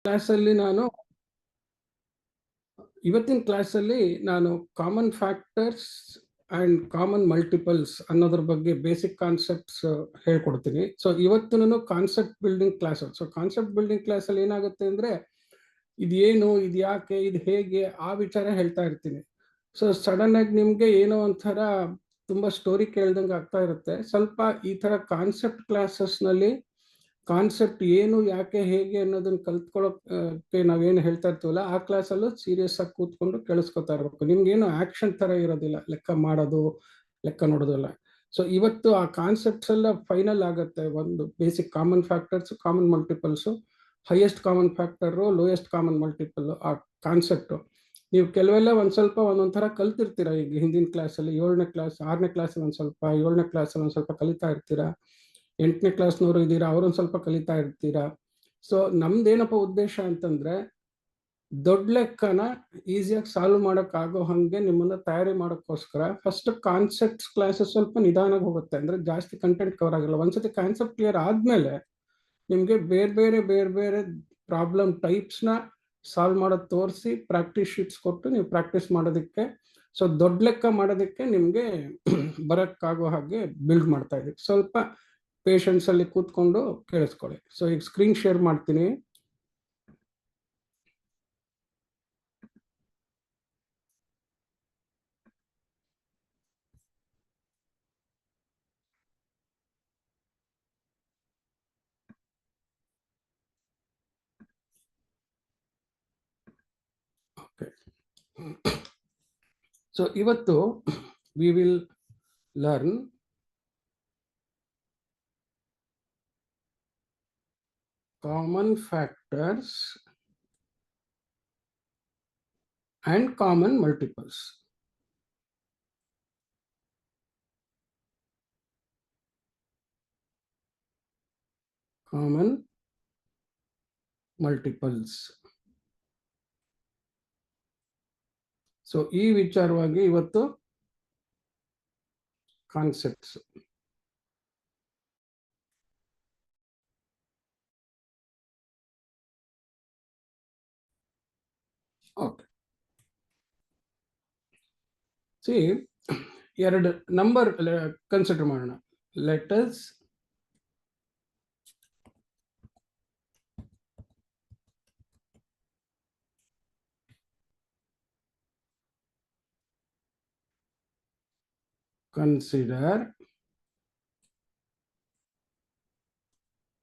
ಕ್ಲಾಸಲ್ಲಿ ಇವತ್ತಿನ ಕ್ಲಾಸಲ್ಲಿ ನಾನು common factors and common multiples ಅನ್ನೋದ್ರ ಬಗ್ಗೆ ಬೇಸಿಕ್ ಕಾನ್ಸೆಪ್ಟ್ಸ್ ಹೇಳ್ಕೊಡ್ತೀನಿ. ಸೊ ಇವತ್ತು concept building class. So concept building ಕ್ಲಾಸಲ್ಲಿ ಏನಾಗುತ್ತೆ ಅಂದ್ರೆ ಇದೇನು, ಇದು ಯಾಕೆ, ಇದು ಹೇಗೆ, ಆ ವಿಚಾರ ಹೇಳ್ತಾ ಇರ್ತೀನಿ. ಸೊ ಸಡನ್ ಆಗಿ ನಿಮ್ಗೆ ಏನೋ ಒಂಥರ ತುಂಬಾ ಸ್ಟೋರಿ ಕೇಳ್ದಂಗೆ ಆಗ್ತಾ ಇರುತ್ತೆ. ಸ್ವಲ್ಪ ಈ ತರ ಕಾನ್ಸೆಪ್ಟ್ ಕ್ಲಾಸಸ್ನಲ್ಲಿ ಕಾನ್ಸೆಪ್ಟ್ ಏನು, ಯಾಕೆ, ಹೇಗೆ ಅನ್ನೋದನ್ನ ಕಲ್ತ್ಕೊಳ್ಳೋಕೆ ನಾವೇನು ಹೇಳ್ತಾ ಇರ್ತೀವಲ್ಲ, ಆ ಕ್ಲಾಸಲ್ಲೂ ಸೀರಿಯಸ್ ಆಗಿ ಕೂತ್ಕೊಂಡು ಕೇಳಿಸ್ಕೊತಾ ಇರ್ಬೇಕು. ನಿಮ್ಗೇನು ಆಕ್ಷನ್ ತರ ಇರೋದಿಲ್ಲ, ಲೆಕ್ಕ ಮಾಡೋದು, ಲೆಕ್ಕ ನೋಡೋದಲ್ಲ. ಸೊ ಇವತ್ತು ಆ ಕಾನ್ಸೆಪ್ಟ್ಸ್ ಎಲ್ಲ ಫೈನಲ್ ಆಗುತ್ತೆ. ಒಂದು basic common factors, common multiples, highest common factor, lowest common multiple, ಆ ಕಾನ್ಸೆಪ್ಟ್ ನೀವು ಕೆಲವೆಲ್ಲ ಒಂದೊಂಥರ ಕಲ್ತಿರ್ತೀರ. ಈಗ ಹಿಂದಿನ ಕ್ಲಾಸಲ್ಲಿ 7ನೇ ಕ್ಲಾಸ್, 6ನೇ ಕ್ಲಾಸಲ್ಲಿ ಒಂದು ಸ್ವಲ್ಪ, 7ನೇ ಕ್ಲಾಸಲ್ಲಿ ಒಂದು ಸ್ವಲ್ಪ ಕಲಿತಾ ಇರ್ತೀರಾ. 8ನೇ ಕ್ಲಾಸ್ನವರು ಇದ್ದೀರಾ, ಅವರೊಂದು ಸ್ವಲ್ಪ ಕಲಿತಾ ಇರ್ತೀರಾ. ಸೊ ನಮ್ದೇನಪ್ಪ ಉದ್ದೇಶ ಅಂತಂದ್ರೆ ದೊಡ್ಡ ಲೆಕ್ಕನ ಈಸಿಯಾಗಿ ಸಾಲ್ವ್ ಆಗೋ ಹಂಗೆ ನಿಮ್ಮನ್ನ ತಯಾರಿ ಮಾಡೋಕ್ಕೋಸ್ಕರ ಫಸ್ಟ್ ಕಾನ್ಸೆಪ್ಟ್ಸ್ ಕ್ಲಾಸಸ್ ಸ್ವಲ್ಪ ನಿಧಾನಾಗಿ ಹೋಗುತ್ತೆ. ಅಂದ್ರೆ ಜಾಸ್ತಿ ಕಂಟೆಂಟ್ ಕವರ್ ಆಗಲ್ಲ. ಒಂದ್ಸತಿ ಕಾನ್ಸೆಪ್ಟ್ ಕ್ಲಿಯರ್ ಆದ್ಮೇಲೆ ನಿಮ್ಗೆ ಬೇರೆ ಬೇರೆ ಪ್ರಾಬ್ಲಮ್ ಟೈಪ್ಸ್ನ ಸಾಲ್ವ್ ಮಾಡೋದು ತೋರಿಸಿ ಪ್ರಾಕ್ಟೀಸ್ ಶೀಟ್ಸ್ ಕೊಟ್ಟು ನೀವು ಪ್ರಾಕ್ಟೀಸ್ ಮಾಡೋದಕ್ಕೆ, ಸೊ ದೊಡ್ಡ ಲೆಕ್ಕ ಮಾಡೋದಕ್ಕೆ ನಿಮ್ಗೆ ಬರಕ್ಕಾಗೋ ಹಾಗೆ ಬಿಲ್ಡ್ ಮಾಡ್ತಾ ಇದೀವಿ. ಸ್ವಲ್ಪ ಪೇಷನ್ಸ್ ಅಲ್ಲಿ ಕೂತ್ಕೊಂಡು ಕೇಳಿಸ್ಕೊಳ್ಳಿ. ಸೊ ಈಗ ಸ್ಕ್ರೀನ್ ಶೇರ್ ಮಾಡ್ತೀನಿ. ಓಕೆ, ಸೊ ಇವತ್ತು we will learn common factors and common multiples. Common multiples. So ಈ ವಿಚಾರವಾಗಿ ಇವತ್ತು ಕಾನ್ಸೆಪ್ಟ್ಸ್. ಓಕೆ, ಸಿ ಎರಡು ನಂಬರ್ ಕನ್ಸಿಡರ್ ಮಾಡೋಣ. Let us consider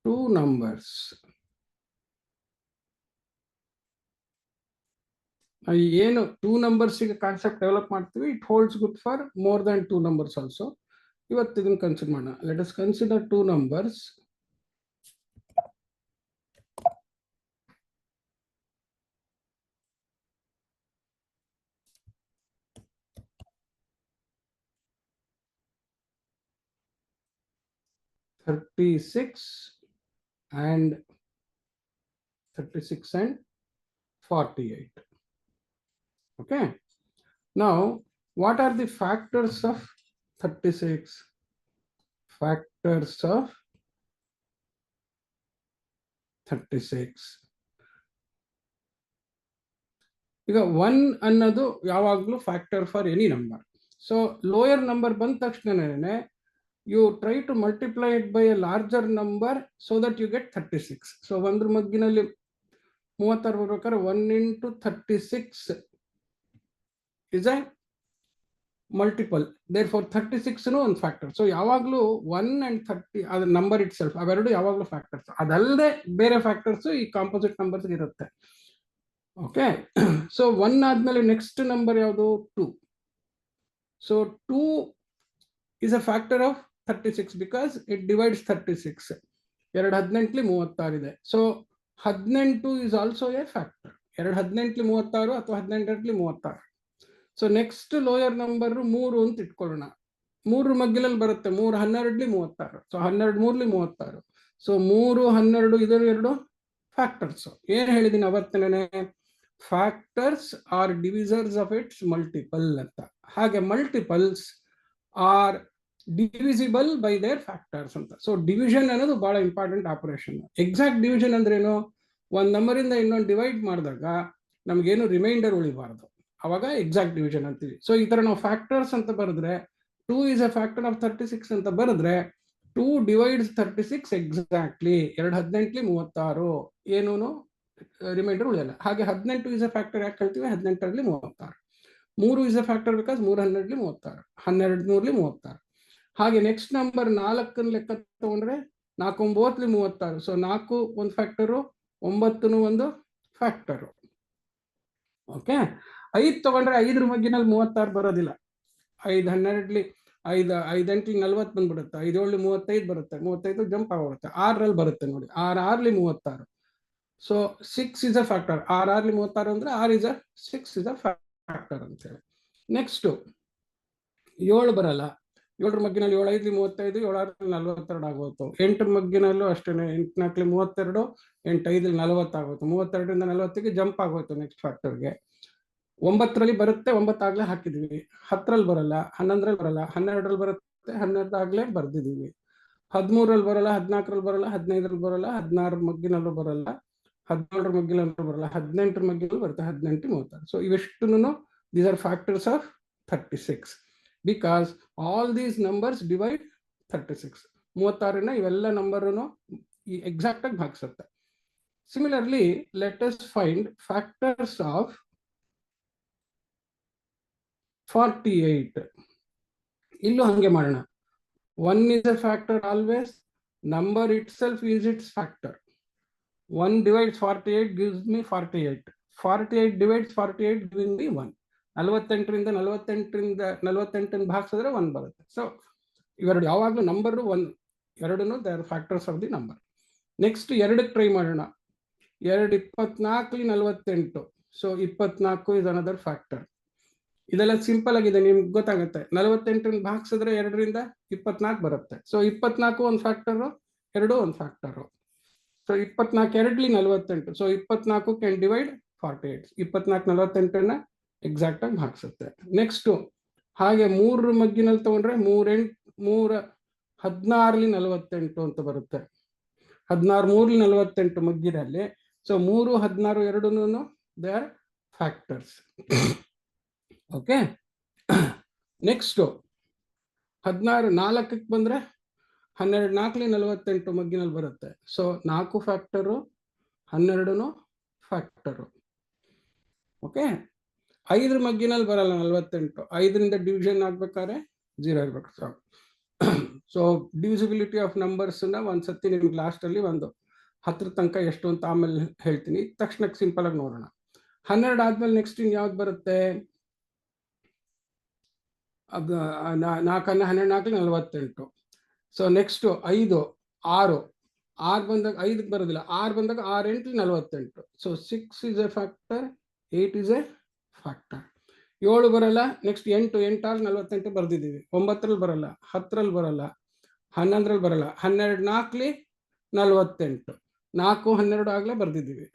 two numbers. ಏನು ಟೂ ನಂಬರ್ಸ್ ಕಾನ್ಸೆಪ್ಟ್ ಡೆವಲಪ್ ಮಾಡ್ತೀವಿ, it holds good for more than two numbers also. ಇವತ್ತು ಇದನ್ನು consider ಮಾಡೋಣ. Let us consider two numbers. and 48. Okay, now what are the factors of 36? Factors of 36. ಈಗ 1 ಅನ್ನೋದು ಯಾವಾಗಲೂ factor for any number. So lower number ಬಂದ ತಕ್ಷಣನೇ you try to multiply it by a larger number so that you get 36. So ಒಂದ್ರ ಮಗ್ಗಿನಲ್ಲಿ 36 ಬರ್ಬೇಕಾದ್ರೆ 1 into 36 is a multiple. Therefore 36 ನು ಒಂದು factor. So ಯಾವಾಗಲೂ 1 and 30 ಅದು ನಂಬರ್ ಇಟ್ ಸೆಲ್ಫ್, ಅವೆರಡು ಯಾವಾಗಲೂ ಫ್ಯಾಕ್ಟರ್ಸ್. ಅದಲ್ಲದೆ ಬೇರೆ ಫ್ಯಾಕ್ಟರ್ಸ್ ಈ ಕಾಂಪೋಸಿಟ್ ನಂಬರ್ಸ್ ಇರುತ್ತೆ. ಓಕೆ, ಸೊ 1 ಆದ್ಮೇಲೆ ನೆಕ್ಸ್ಟ್ ನಂಬರ್ ಯಾವುದು? 2. So 2 is a factor of 36 because it divides 36. 2 18 36 ಇದೆ. So 18 is also a factor. 2 18 36 ಅಥವಾ 18 36. ಸೊ ನೆಕ್ಸ್ಟ್ ಲೋಯರ್ ನಂಬರ್ 3 ಅಂತ ಇಟ್ಕೊಳ್ಳೋಣ. 3 ಮಗ್ಗಿಲಲ್ಲಿ ಬರುತ್ತೆ. 3 12 36. ಸೊ 12 3 36. ಸೊ 3 12 ಇದರ ಎರಡು ಫ್ಯಾಕ್ಟರ್ಸ್. ಏನ್ ಹೇಳಿದೀನಿ ಅವತ್ತನೇ? Factors are divisors of its multiple ಅಂತ. ಹಾಗೆ multiples are divisible by their factors ಅಂತ. ಸೊ ಡಿವಿಷನ್ ಅನ್ನೋದು ಬಹಳ ಇಂಪಾರ್ಟೆಂಟ್ ಆಪರೇಷನ್. ಎಕ್ಸಾಕ್ಟ್ ಡಿವಿಷನ್ ಅಂದ್ರೇನು? ಒಂದು ನಂಬರಿಂದ ಇನ್ನೊಂದು ಡಿವೈಡ್ ಮಾಡಿದಾಗ ನಮಗೇನು ರಿಮೈಂಡರ್ ಉಳಿಬಾರ್ದು, ಅವಾಗ ಎಕ್ಸಾಕ್ಟ್ ಡಿವಿಷನ್ ಅಂತೀವಿ. ಸೊ ಈ ಥರ ನಾವು ಫ್ಯಾಕ್ಟರ್ಸ್ ಅಂತ ಬರೆದ್ರೆ 2 is a factor of 36 ಅಂತ ಬರೆದ್ರೆ 2 divides 36 ಎಕ್ಸಾಕ್ಟ್ಲಿ, 2 18 36, ಏನೂ ರಿಮೈಂಡರ್ ಉಳಿಯಲ್ಲ. ಹಾಗೆ 18 is a factor ಯಾಕೆ ಹೇಳ್ತೀವಿ, 18ರಲ್ಲಿ 36. 3 is a factor ಬಿಕಾಸ್ 3 12ಲಿ 36, 12 3ಲಿ 36. ಹಾಗೆ ನೆಕ್ಸ್ಟ್ ನಂಬರ್ 4 ಲೆಕ್ಕ ತಗೊಂಡ್ರೆ 4 9ಲಿ 36. ಸೊ 4 ಒಂದು ಫ್ಯಾಕ್ಟರು, 9 ಒಂದು ಫ್ಯಾಕ್ಟರು. ಓಕೆ, 5 ತಗೊಂಡ್ರೆ 5ರ ಮಗ್ಗಿನಲ್ಲಿ 36 ಬರೋದಿಲ್ಲ. 5 12ಲಿ 5 8ಲಿ 40 ಬಂದ್ಬಿಡುತ್ತೆ, 5 7ಲಿ 35 ಬರುತ್ತೆ, 35 ಜಂಪ್ ಆಗೋಗುತ್ತೆ. 6ರಲ್ಲಿ ಬರುತ್ತೆ ನೋಡಿ, 6 6ಲಿ 36. So 6 is a factor. 6 6ಲಿ 36 ಅಂದ್ರೆ 6 is a factor ಅಂತ ಹೇಳಿ. ನೆಕ್ಸ್ಟ್ 7 ಬರಲ್ಲ, 7ರ ಮಗ್ಗಿನಲ್ಲಿ 7 5ಲಿ 35, 7 6ಲಿ 42 ಆಗೋಯ್ತು. 8ರ ಮಗ್ಗಿನಲ್ಲೂ ಅಷ್ಟೇ, 8 4ಲಿ 32, 8 5ಲಿ 40 ಆಗೋಯ್ತು. 32ರಿಂದ 40ಗೆ ಜಂಪ್ ಆಗೋಯ್ತು ನೆಕ್ಸ್ಟ್ ಫ್ಯಾಕ್ಟರ್ಗೆ. 9ರಲ್ಲಿ ಬರುತ್ತೆ, 9 ಆಗ್ಲೇ ಹಾಕಿದ್ವಿ. 10ರಲ್ಲಿ ಬರಲ್ಲ, 11ರಲ್ಲಿ ಬರಲ್ಲ, 12ರಲ್ಲಿ ಬರುತ್ತೆ, 12 ಆಗ್ಲೇ ಬರ್ದಿದೀವಿ. 13ರಲ್ಲಿ ಬರಲ್ಲ, 14ರಲ್ಲಿ ಬರಲ್ಲ, 15ರಲ್ಲಿ ಬರಲ್ಲ, 16ರ ಮಗ್ಗಿನಲ್ಲೂ ಬರಲ್ಲ, 17ರ ಮಗ್ಗಿನಲ್ಲೂ ಬರಲ್ಲ, 18ರ ಮಗ್ಗಿನಲ್ಲೂ ಬರುತ್ತೆ, 18 36. ಸೊ ಇವೆಷ್ಟುನು these are factors of 36 because all these numbers divide 36. 36ನ ಇವೆಲ್ಲ ನಂಬರನ್ನು ಎಕ್ಸಾಕ್ಟ್ ಆಗಿ ಭಾಗಿಸುತ್ತೆ. Similarly let us find factors of 48. ಇಲ್ಲೂ ಹಂಗೆ ಮಾಡೋಣ. 1 is a factor always, number itself is its factor. 1 divides 48 gives me 48. 48 divides 48 giving me 1. 48ರಿಂದ 48 ಭಾಗಿಸಿದ್ರೆ 1 ಬರುತ್ತೆ. So ಇವೆರಡು ಯಾವಾಗಲೂ ನಂಬರು 1, ಎರಡೂ they are factors of the number. Next 2ಕ್ಕೆ ಟ್ರೈ ಮಾಡೋಣ. 2 24ಲಿ 48. So 24 is another factor. ಇದೆಲ್ಲ ಸಿಂಪಲ್ ಆಗಿದೆ, ನಿಮ್ಗೆ ಗೊತ್ತಾಗುತ್ತೆ. 48ರಿಂದ ಭಾಗಿಸಿದ್ರೆ 2ರಿಂದ 24 ಬರುತ್ತೆ. ಸೊ 24 ಒಂದು ಫ್ಯಾಕ್ಟರು, 2 ಒಂದು ಫ್ಯಾಕ್ಟರು. ಸೊ 24 2ಲಿ 48. So 24 can divide 48. 24 48ನ್ನ ಎಕ್ಸಾಕ್ಟ್ ಆಗಿ ಭಾಗಿಸುತ್ತೆ. ನೆಕ್ಸ್ಟ್ ಹಾಗೆ 3 ಮಗ್ಗಿನಲ್ಲಿ ತಗೊಂಡ್ರೆ 3 16ಲಿ 48 ಅಂತ ಬರುತ್ತೆ. 16 3ಲಿ 48 ಮಗ್ಗಿನಲ್ಲಿ. ಸೊ 3 16 ಎರಡೂನು they are factors. Okay, next 16 4ಕ್ಕೆ ಬಂದ್ರೆ 12 4ಲಿ 48 ಮಗ್ಗಿನಲ್ಲಿ ಬರುತ್ತೆ. So 4 factor, 12 factor. ಓಕೆ, 5ರ ಮಗ್ಗಿನಲ್ಲಿ ಬರಲ್ಲ 48. 5ರಿಂದ ಡಿವಿಷನ್ ಆಗ್ಬೇಕಾದ್ರೆ 0 ಇರ್ಬೇಕು. ಸೊ ಡಿವಿಸಿಬಿಲಿಟಿ ಆಫ್ ನಂಬರ್ಸ್ನ ಒಂದ್ಸತಿ ನಿಮ್ಗೆ ಲಾಸ್ಟಲ್ಲಿ ಒಂದು 10 ತನಕ ಎಷ್ಟು ಅಂತ ಆಮೇಲೆ ಹೇಳ್ತೀನಿ. ತಕ್ಷಣಕ್ಕೆ ಸಿಂಪಲ್ ಆಗಿ ನೋಡೋಣ. 12 ಆದ್ಮೇಲೆ ನೆಕ್ಸ್ಟ್ ಇನ್ ಯಾವ್ದು ಬರುತ್ತೆ? 4 12 4ಲಿ 48. ಸೊ ನೆಕ್ಸ್ಟ್ 5 6 ಬಂದಾಗ 5ಕ್ಕೆ ಬರೋದಿಲ್ಲ, 6 ಬಂದಾಗ 6 8ಲಿ 48. So 6 is a factor, 8 is a factor. 7 ಬರಲ್ಲ. ನೆಕ್ಸ್ಟ್ 8 8 6 48 ಬರ್ದಿದ್ದೀವಿ. 9ರಲ್ಲಿ ಬರಲ್ಲ, 10ರಲ್ಲಿ ಬರಲ್ಲ, 11ರಲ್ಲಿ ಬರಲ್ಲ, 12 4ಲಿ 48, 4 12 ಆಗ್ಲೇ ಬರ್ದಿದ್ದೀವಿ.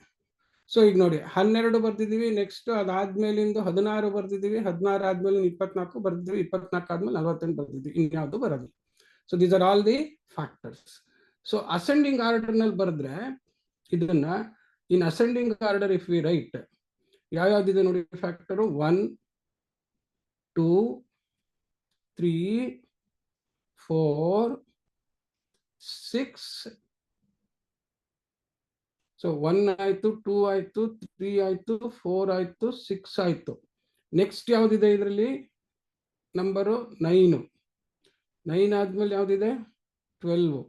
ಸೊ ಈಗ ನೋಡಿ 12 ಬರ್ದಿದ್ದೀವಿ. ನೆಕ್ಸ್ಟ್ ಅದಾದ್ಮೇಲಿಂದ 16 ಬರ್ದಿದ್ದೀವಿ, 16 ಆದ್ಮೇಲೆ 24 ಬರ್ದಿದ್ದೀವಿ, 24 ಆದ್ಮೇಲೆ 48 ಬರ್ದಿದ್ದೀವಿ. ಇನ್ಯಾವುದು ಬರೋದಿಲ್ಲ. So these are all the factors. So ascending order ನಲ್ಲಿ ಬರೆದ್ರೆ ಇದನ್ನ in ascending order if we write ಯಾವ್ಯಾವ್ದಿದೆ ನೋಡಿ ಫ್ಯಾಕ್ಟರು 1 2 3 4 6. ಸೊ 1 ಆಯ್ತು, 2 ಆಯ್ತು, 3 ಆಯ್ತು, 4 ಆಯ್ತು, 6 ಆಯ್ತು. ನೆಕ್ಸ್ಟ್ ಯಾವ್ದಿದೆ ಇದರಲ್ಲಿ? ನಂಬರು 9. 9 ಆದ್ಮೇಲೆ ಯಾವ್ದಿದೆ? 12.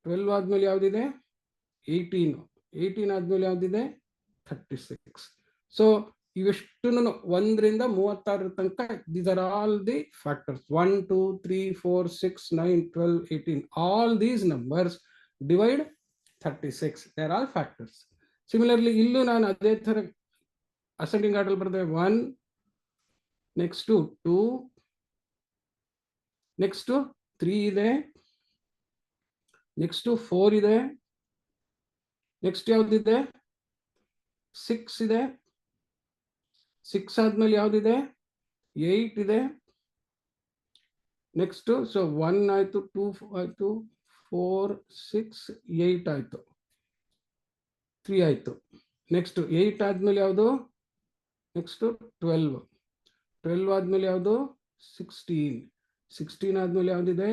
12 ಆದ್ಮೇಲೆ ಯಾವ್ದಿದೆ? 18. 18 ಆದ್ಮೇಲೆ ಯಾವ್ದಿದೆ? 36. ಸೊ ಇವೆಷ್ಟು 1ರಿಂದ 36 ತನಕ these are all the factors. 1 2 3 4 6 9 12 18. All these numbers divide 36. They are all factors. Similarly ಇಲ್ಲೂ ನಾನು ಅದೇ ತರ ಅಸೆಂಡಿಂಗ್ ಆರ್ಡರ್ ಬರೆದೆ. 1, ನೆಕ್ಸ್ಟ್ 2, ನೆಕ್ಸ್ಟ್ 3 ಇದೆ, ನೆಕ್ಸ್ಟ್ 4 ಇದೆ, ನೆಕ್ಸ್ಟ್ ಯಾವ್ದಿದೆ? 6 ಇದೆ, 6 ಆದ್ಮೇಲೆ ಯಾವ್ದಿದೆ? 8 ಇದೆ. ನೆಕ್ಸ್ಟ್ ಸೊ 1 ಆಯ್ತು, 2 ಆಯ್ತು, 4 6 8 ಆಯ್ತು. 3 ಆಯಿತು. ನೆಕ್ಸ್ಟ್ 8 ಆದಮೇಲೆ ಯಾವುದು? ನೆಕ್ಸ್ಟು 12. 12 ಆದಮೇಲೆ ಯಾವುದು? 16. 16 ಆದಮೇಲೆ ಯಾವುದಿದೆ?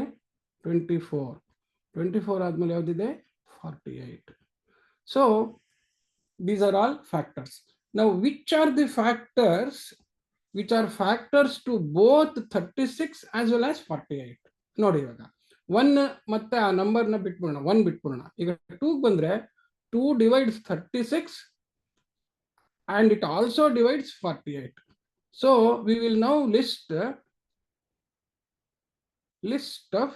24. 24 ಆದಮೇಲೆ ಯಾವುದಿದೆ? 48. So these are all factors. Now which are the factors which are factors to both 36 as well as 48? ನೋಡಿ ಇವಾಗ 1 ಮತ್ತೆ ಆ ನಂಬರ್ನ ಬಿಟ್ಬಿಡೋಣ, 1 ಬಿಟ್ಬಿಡೋಣ. ಈಗ 2 ಬಂದ್ರೆ 2 divides 36 and it also divides 48. So we will now list of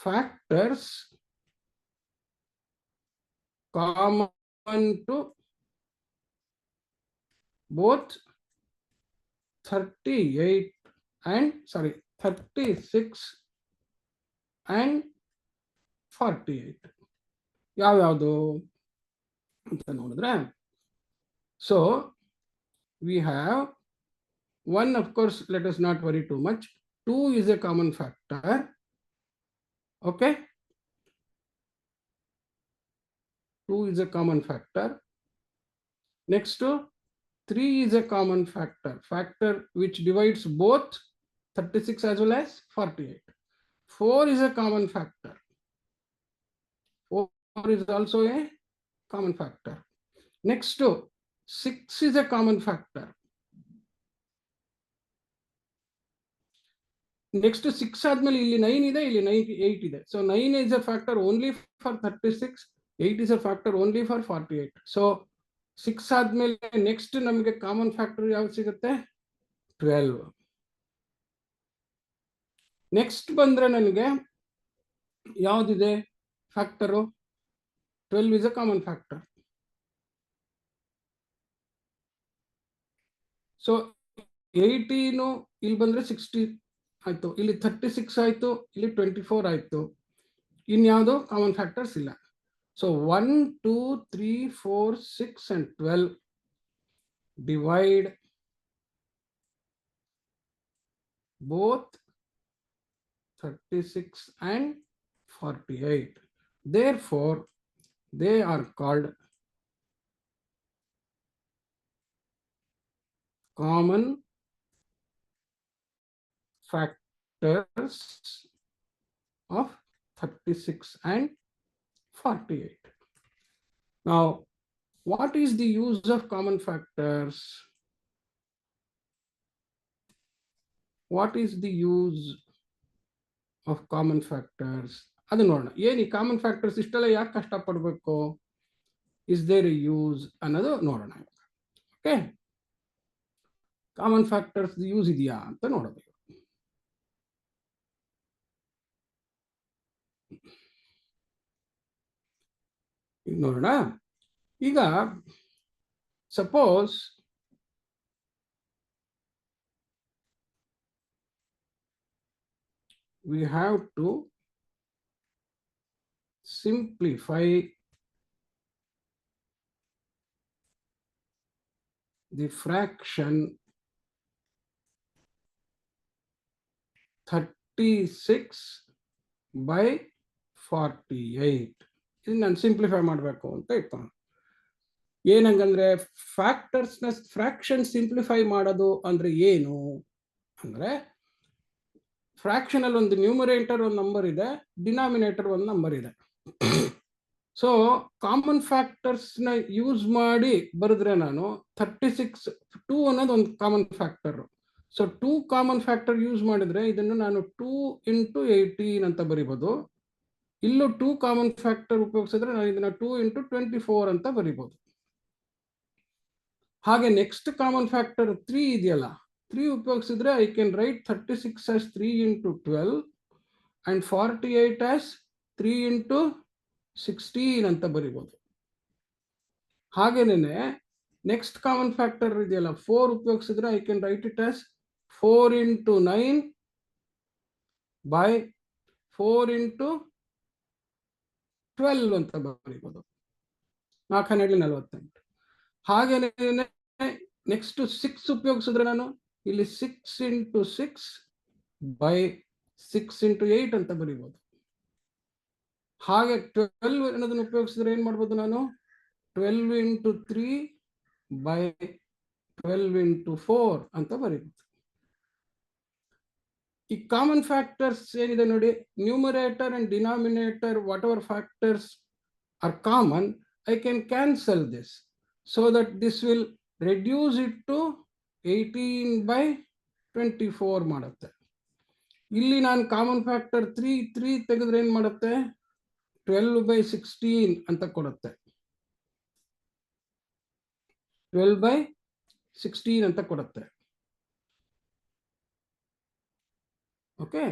factors common to both 36 and 48. ಯಾವ್ಯಾವುದು ಅಂತ ನೋಡಿದ್ರೆ, so we have 1, of course, let us not worry too much. 2 is a common factor. Okay, 2 is a common factor. Next, 3 is a common factor which divides both 36 as well as 48. 4 is a common factor. 4 is also a common factor. Next, 6 is a common factor. Next 6 ಆದ್ಮೇಲೆ ಇಲ್ಲಿ 9 ಇದೆ, ಇಲ್ಲಿ 8 ಇದೆ. So 9 is a factor only for 36, 8 is a factor only for 48. So 6 ಆದ್ಮೇಲೆ next ನಮಗೆ common factor ಯಾವ್ದು ಸಿಗುತ್ತೆ? 12. Next ಬಂದ್ರೆ ನನಗೆ ಯಾವ್ದಿದೆ factor? 12 is a common factor. So 18 ಇಲ್ಲಿ ಬಂದ್ರೆ 60 ಆಯ್ತು, ಇಲ್ಲಿ 36 ಆಯ್ತು, ಇಲ್ಲಿ 24 ಆಯ್ತು. ಇನ್ಯಾವುದು ಕಾಮನ್ ಫ್ಯಾಕ್ಟರ್ಸ್ ಇಲ್ಲ. So 1, 2, 3, 4, 6 and 12 divide both 36 and 48. Therefore, they are called common factors of 36 and 48. Now, what is the use of common factors? What is the use of common factors? ಅದು ನೋಡೋಣ. ಏನು ಈ ಕಾಮನ್ ಫ್ಯಾಕ್ಟರ್ಸ್ ಇಷ್ಟೆಲ್ಲ ಯಾಕೆ ಕಷ್ಟಪಡಬೇಕು? Is there A use ಅನ್ನೋದು ನೋಡೋಣ. Okay, common factors use ಇದೆಯಾ ಅಂತ ನೋಡಬೇಕು. ನೋಡೋಣ. ಈಗ suppose we have to simplify the fraction 36 by 48. ಇದು ನಾನು ಸಿಂಪ್ಲಿಫೈ ಮಾಡಬೇಕು ಅಂತ ಇಟ್ಕೊಂಡು, ಏನಂಗಂದ್ರೆ ಫ್ಯಾಕ್ಟರ್ಸ್ನ ಫ್ರಾಕ್ಷನ್ ಸಿಂಪ್ಲಿಫೈ ಮಾಡೋದು ಅಂದ್ರೆ ಏನು ಅಂದ್ರೆ, ಫ್ರಾಕ್ಷನ್ ಅಲ್ಲಿ ಒಂದು ನ್ಯೂಮರೇಟರ್ ಒಂದು ನಂಬರ್ ಇದೆ, ಡಿನಾಮಿನೇಟರ್ ಒಂದು ನಂಬರ್ ಇದೆ. ಸೊ ಕಾಮನ್ ಫ್ಯಾಕ್ಟರ್ಸ್ ನ ಯೂಸ್ ಮಾಡಿ ಬರೆದ್ರೆ ನಾನು 36 2 ಅನ್ನೋದು ಒಂದು common factor. So 2 common factor use ಮಾಡಿದ್ರೆ ಇದನ್ನು ನಾನು 2 × 18 ಅಂತ ಬರಿಬೋದು. ಇಲ್ಲೂ 2 ಕಾಮನ್ ಫ್ಯಾಕ್ಟರ್ ಉಪಯೋಗಿಸಿದ್ರೆ ನಾನು ಇದನ್ನ 2 × 24 ಅಂತ ಬರಿಬೋದು. ಹಾಗೆ ನೆಕ್ಸ್ಟ್ ಕಾಮನ್ ಫ್ಯಾಕ್ಟರ್ 3 ಇದೆಯಲ್ಲ, 3 ಉಪಯೋಗಿಸಿದ್ರೆ I can right 36 as 3 × 12 and 48 as 3 × 16 ಅಂತ ಬರಿಬೋದು. ಹಾಗೇನೆ ನೆಕ್ಸ್ಟ್ ಕಾಮನ್ ಫ್ಯಾಕ್ಟರ್ ಇದೆಯಲ್ಲ 4 ಉಪಯೋಗಿಸಿದ್ರೆ I can write it as 4 × 9 by 4 × 12 ಅಂತ ಬರಿಬೋದು. 4 × 48. ಹಾಗೇನೆ ನೆಕ್ಸ್ಟ್ 6 ಉಪಯೋಗಿಸಿದ್ರೆ ನಾನು ಇಲ್ಲಿ 6 × 6 by 6 × 8 ಅಂತ ಬರಿಬೋದು. ಹಾಗೆ 12 ಅನ್ನೋದನ್ನು ಉಪಯೋಗಿಸಿದ್ರೆ ಏನ್ ಮಾಡ್ಬೋದು ನಾನು 12 ಇಂಟು 3 ಬೈ 12 ಇಂಟು 4 ಅಂತ ಬರೀಬಹುದು. ಈ ಕಾಮನ್ ಫ್ಯಾಕ್ಟರ್ಸ್ ಏನಿದೆ ನೋಡಿ, numerator and denominator what ever factors are common, I can cancel this so that this will reduce it to 18 by 24 ಮಾಡುತ್ತೆ. ಇಲ್ಲಿ ನಾನು ಕಾಮನ್ ಫ್ಯಾಕ್ಟರ್ 3 ತೆಗೆದ್ರೆ ಏನ್ ಮಾಡುತ್ತೆ 12 by 16 ಅಂತ ಕೊಡುತ್ತೆ. 12 by 16 ಅಂತ ಕೊಡುತ್ತೆ. ಓಕೆ,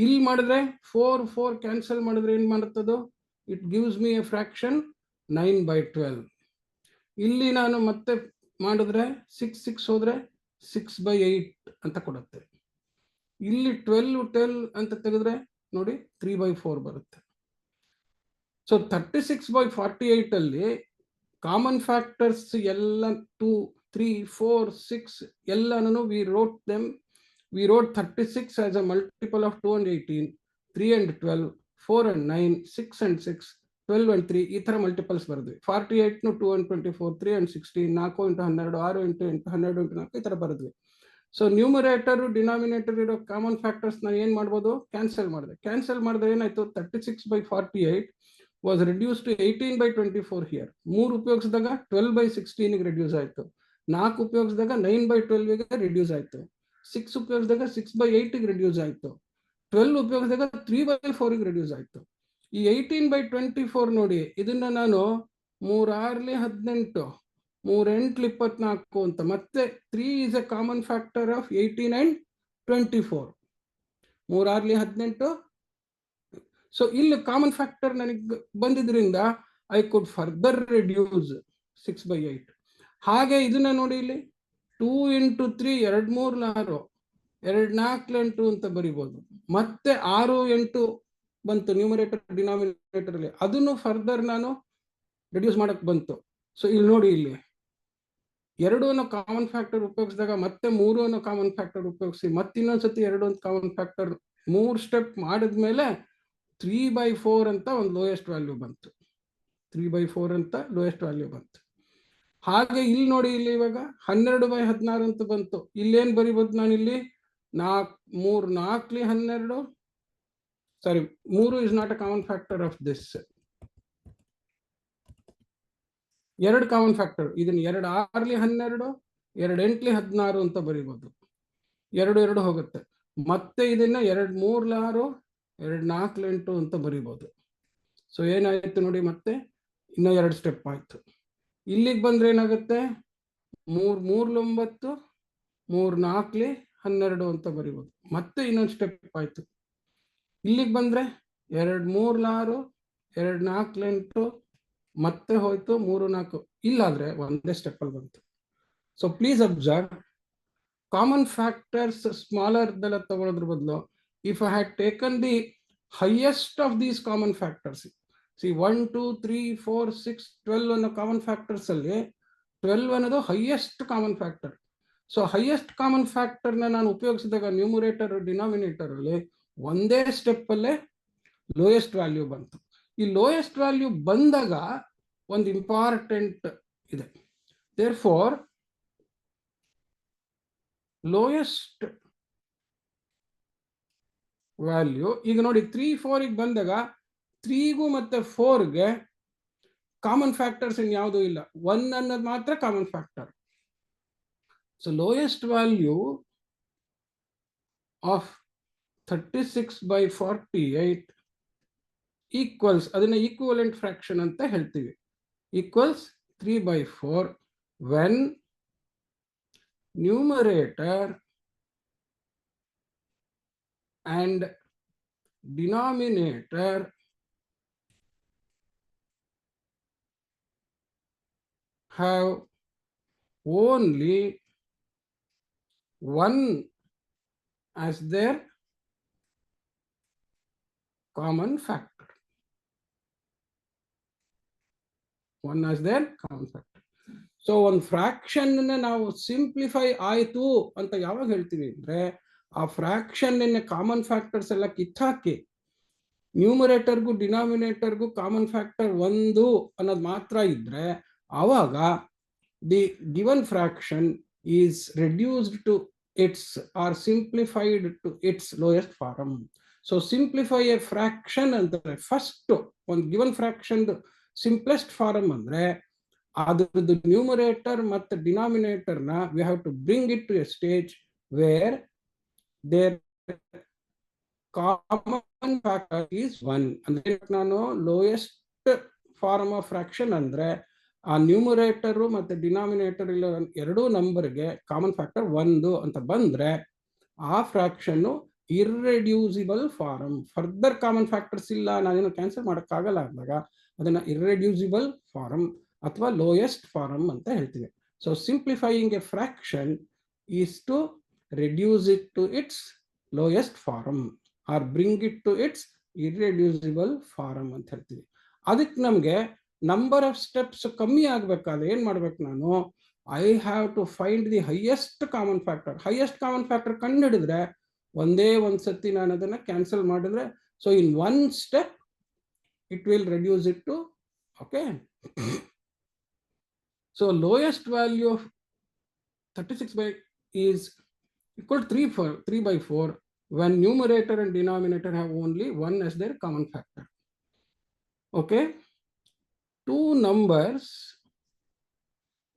ಇಲ್ಲಿ ಮಾಡಿದ್ರೆ 4 ಕ್ಯಾನ್ಸಲ್ ಮಾಡಿದ್ರೆ ಏನ್ ಮಾಡುತ್ತದು, it gives me a fraction 9 by 12. ಇಲ್ಲಿ ನಾನು ಮತ್ತೆ ಮಾಡಿದ್ರೆ 6 ಹೋದ್ರೆ 6 by 8 ಅಂತ ಕೊಡುತ್ತೆ. ಇಲ್ಲಿ 12 ಅಂತ ತೆಗೆದ್ರೆ ನೋಡಿ 3 by 4 ಬರುತ್ತೆ. ಸೊ 36 by 48 ಅಲ್ಲಿ ಕಾಮನ್ ಫ್ಯಾಕ್ಟರ್ಸ್ ಎಲ್ಲ 2, 3, 4, 6 ಎಲ್ಲಾನು we wrote 36 as a multiple of 2 and 18, 3 and 12, 4 and 9, 6 and 6, 12 and 3 ಈ ತರ multiples ಬರೆದ್ವಿ. 48 2 and 24, 3 and 16, 4 into 12, 6 into 8, 12 into 4 ಈ ತರ ಬರೆದ್ವಿ. ಸೊ ನ್ಯೂಮರೇಟರ್ ಡಿನಾಮಿನೇಟರ್ ಇರೋ ಕಾಮನ್ ಫ್ಯಾಕ್ಟರ್ಸ್ ನಾನು ಏನ್ ಮಾಡ್ಬೋದು, ಕ್ಯಾನ್ಸಲ್ ಮಾಡಿದ್ರೆ ಏನಾಯ್ತು 36 by 48 was reduced to 18 by 24 here. 3 ಉಪಯೋಗಿಸಿದಾಗ 12 by 16 ಗೆ ರಿಡ್ಯೂಸ್ ಆಯ್ತು. 4 ಉಪಯೋಗಿಸಿದಾಗ 9 by 12 ಗೆ ರಿಡ್ಯೂಸ್ ಆಯ್ತು. 6 ಉಪಯೋಗಿಸಿದಾಗ 6 by 8 ಗೆ ರಿಡ್ಯೂಸ್ ಆಯ್ತು. 12 ಉಪಯೋಗಿಸಿದಾಗ 3 by 4 ಗೆ ರಿಡ್ಯೂಸ್ ಆಯ್ತು. ಈ 18 by 24 ನೋಡಿ, ಇದನ್ನ ನಾನು 3 6 18, 3 8 24 ಅಂತ ಮತ್ತೆ 3 is a common factor of 18 and 24. 3 6 18. So ಇಲ್ಲಿ ಕಾಮನ್ ಫ್ಯಾಕ್ಟರ್ ನನಗೆ ಬಂದಿದ್ರಿಂದ I could further reduce 6 by 8. ಹಾಗೆ ಇದನ್ನ ನೋಡಿ, ಇಲ್ಲಿ 2 into 3 2 3 6, 2 4 8 ಅಂತ ಬರಿಬಹುದು. ಮತ್ತೆ 6 8 ಬಂತು ನ್ಯೂಮರೇಟರ್ ಡಿನಾಮಿನೇಟರ್ ಅಲ್ಲಿ, ಅದನ್ನು ಫರ್ದರ್ ನಾನು ರಿಡ್ಯೂಸ್ ಮಾಡಕ್ ಬಂತು. ಸೊ ಇಲ್ಲಿ ನೋಡಿ, ಇಲ್ಲಿ 2 ಅನ್ನೋ ಕಾಮನ್ ಫ್ಯಾಕ್ಟರ್ ಉಪಯೋಗಿಸಿದಾಗ ಮತ್ತೆ 3 ಅನ್ನೋ ಕಾಮನ್ ಫ್ಯಾಕ್ಟರ್ ಉಪಯೋಗಿಸಿ ಮತ್ತೆ ಇನ್ನೊಂದ್ಸತಿ 2 ಅಂತ ಕಾಮನ್ ಫ್ಯಾಕ್ಟರ್ 3 ಸ್ಟೆಪ್ ಮಾಡಿದ್ಮೇಲೆ 3 by 4 ಅಂತ ಒಂದು ಲೋಯೆಸ್ಟ್ ವ್ಯಾಲ್ಯೂ ಬಂತು. 3 by 4 ಅಂತ ಲೋಯೆಸ್ಟ್ ವ್ಯಾಲ್ಯೂ ಬಂತು. ಹಾಗೆ ಇಲ್ಲಿ ನೋಡಿ, ಇಲ್ಲಿ ಇವಾಗ 12 by 16 ಅಂತ ಬಂತು. ಇಲ್ಲೇನ್ ಬರಿಬಹುದು ನಾನು, ಇಲ್ಲಿ 3 4 12, ಸಾರಿ 3 is not a common factor of this. 2 common factor, ಇದನ್ನ 2 6 12, 2 8 16 ಅಂತ ಬರಿಬಹುದು. 2 2 ಹೋಗುತ್ತೆ. ಮತ್ತೆ ಇದನ್ನ 2 3 6, 2 4 8 ಅಂತ ಬರಿಬಹುದು. ಸೊ ಏನಾಯ್ತು ನೋಡಿ, ಮತ್ತೆ ಇನ್ನ 2 ಸ್ಟೆಪ್ ಆಯ್ತು. ಇಲ್ಲಿಗೆ ಬಂದ್ರೆ ಏನಾಗುತ್ತೆ 3 3 9, 3 4 12 ಅಂತ ಬರಿಬಹುದು. ಮತ್ತೆ ಇನ್ನೊಂದು ಸ್ಟೆಪ್ ಆಯ್ತು. ಇಲ್ಲಿಗೆ ಬಂದ್ರೆ 2 3 6, 2 4 8 ಮತ್ತೆ ಹೋಯ್ತು 3 4. ಇಲ್ಲಾದ್ರೆ ಒಂದೇ ಸ್ಟೆಪ್ ಅಲ್ಲಿ ಬಂತು. So please observe, common factors smaller ದೆಲ್ಲ ತಗೊಳ್ಳೋದ್ರ ಬದಲು if I had taken the highest of these common factors, see 1 2 3 4 6 12 ಅನ್ನೋ ಕಾಮನ್ ಫ್ಯಾಕ್ಟರ್ಸ್ ಅಲ್ಲಿ 12 ಅನ್ನೋದು highest common factor. So highest common factor ನಾನು ಉಪಯೋಗಿಸಿದಾಗ ನ್ಯೂಮರೇಟರ್ ಡಿನಾಮಿನೇಟರ್ ಅಲ್ಲಿ ಒಂದೇ ಸ್ಟೆಪ್ ಅಲ್ಲೇ ಲೋಯೆಸ್ಟ್ ವ್ಯಾಲ್ಯೂ ಬಂತು. ಈ ಲೋಯೆಸ್ಟ್ ವ್ಯಾಲ್ಯೂ ಬಂದಾಗ ಒಂದು ಇಂಪಾರ್ಟೆಂಟ್ ಇದೆ. ದೇರ್ಫೋರ್ ಲೋಯೆಸ್ಟ್ ವ್ಯಾಲ್ಯೂ ಈಗ ನೋಡಿ 3 4 ಗೆ ಬಂದಾಗ 3ಗೂ ಮತ್ತೆ 4ಗೆ ಕಾಮನ್ ಫ್ಯಾಕ್ಟರ್ಸ್ ಇನ್ಯಾವುದೂ ಇಲ್ಲ, 1 ಅನ್ನೋದು ಮಾತ್ರ common factor. So lowest value of 36 by 48 equals, ಅದನ್ನ ಈಕ್ವಲೆಂಟ್ ಫ್ರಾಕ್ಷನ್ ಅಂತ ಹೇಳ್ತೀವಿ, equals 3 by 4 when numerator and denominator have only one as their common factor. One as their common factor. So ಒಂದು fraction ನಾವು simplify ಆಯ್ತು ಅಂತ ಯಾವಾಗ ಹೇಳ್ತೀವಿ ಅಂದ್ರೆ, ಆ ಫ್ರಾಕ್ಷನ್ ಕಾಮನ್ ಫ್ಯಾಕ್ಟರ್ಸ್ ಎಲ್ಲ ಕಿತ್ತಾಕಿ ನ್ಯೂಮರೇಟರ್ಗೂ ಡಿನಾಮಿನೇಟರ್ಗೂ ಕಾಮನ್ ಫ್ಯಾಕ್ಟರ್ 1 ಅನ್ನೋದು ಮಾತ್ರ ಇದ್ರೆ ಆವಾಗ the given fraction is reduced to its or simplified to its lowest form. So simplify a fraction ಅಂದ್ರೆ ಫಸ್ಟ್ ಒಂದು ಗಿವನ್ ಫ್ರಾಕ್ಷನ್ ಸಿಂಪ್ಲೆಸ್ಟ್ ಫಾರಮ್ ಅಂದ್ರೆ ಅದ್ರದ್ದು ನ್ಯೂಮರೇಟರ್ ಮತ್ತು ಡಿನಾಮಿನೇಟರ್ನ we have to bring it to a stage where their common factor is 1. ಅಂದ್ರೆ ನಾನು lowest form of fraction ಅಂದ್ರೆ ಆ ನ್ಯೂಮರೇಟರ್ ಮತ್ತೆ ಡಿನಾಮಿನೇಟರ್ ಇಲ್ಲ ಎರಡೂ ನಂಬರ್ಗೆ ಕಾಮನ್ ಫ್ಯಾಕ್ಟರ್ 1 ಅಂತ ಬಂದ್ರೆ ಆ fraction irreducible form. Further common factors ಇಲ್ಲ, ನಾನೇನು ಕ್ಯಾನ್ಸಲ್ ಮಾಡೋಕ್ಕಾಗಲ್ಲ ಅಂದಾಗ ಅದನ್ನ ಇರ್ರೆಡ್ಯೂಸಿಬಲ್ ಫಾರಮ್ ಅಥವಾ ಲೋಯೆಸ್ಟ್ ಫಾರಮ್ ಅಂತ ಹೇಳ್ತೀವಿ. So simplifying a fraction is to reduce it to its lowest form or bring it to its irreducible form ಅಂತ ಹೇಳ್ತೀವಿ. ಅದಕ್ಕೆ ನಮಗೆ ನಂಬರ್ ಆಫ್ ಸ್ಟೆಪ್ಸ್ ಕಮ್ಮಿ ಆಗ್ಬೇಕಾದ್ರೆ ಏನ್ ಮಾಡ್ಬೇಕು, ನಾನು I have to find the highest common factor. Highest common factor ಕಂಡು ಹಿಡಿದ್ರೆ ಒಂದೇ ಒಂದ್ಸತಿ ನಾನು ಅದನ್ನ ಕ್ಯಾನ್ಸಲ್ ಮಾಡಿದ್ರೆ so in one step it will reduce it to okay. So lowest value of 36 by is equal to 3/4 when numerator and denominator have only 1 as their common factor. Okay, two numbers,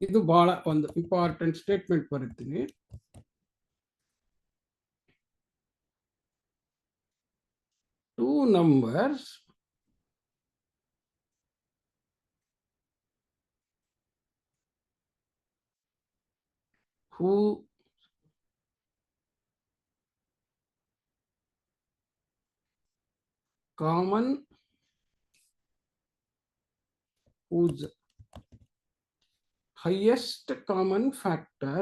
ಇದು ಬಹಳ ಒಂದು important statement ಬರೀತೀನಿ. Two numbers who whose highest common factor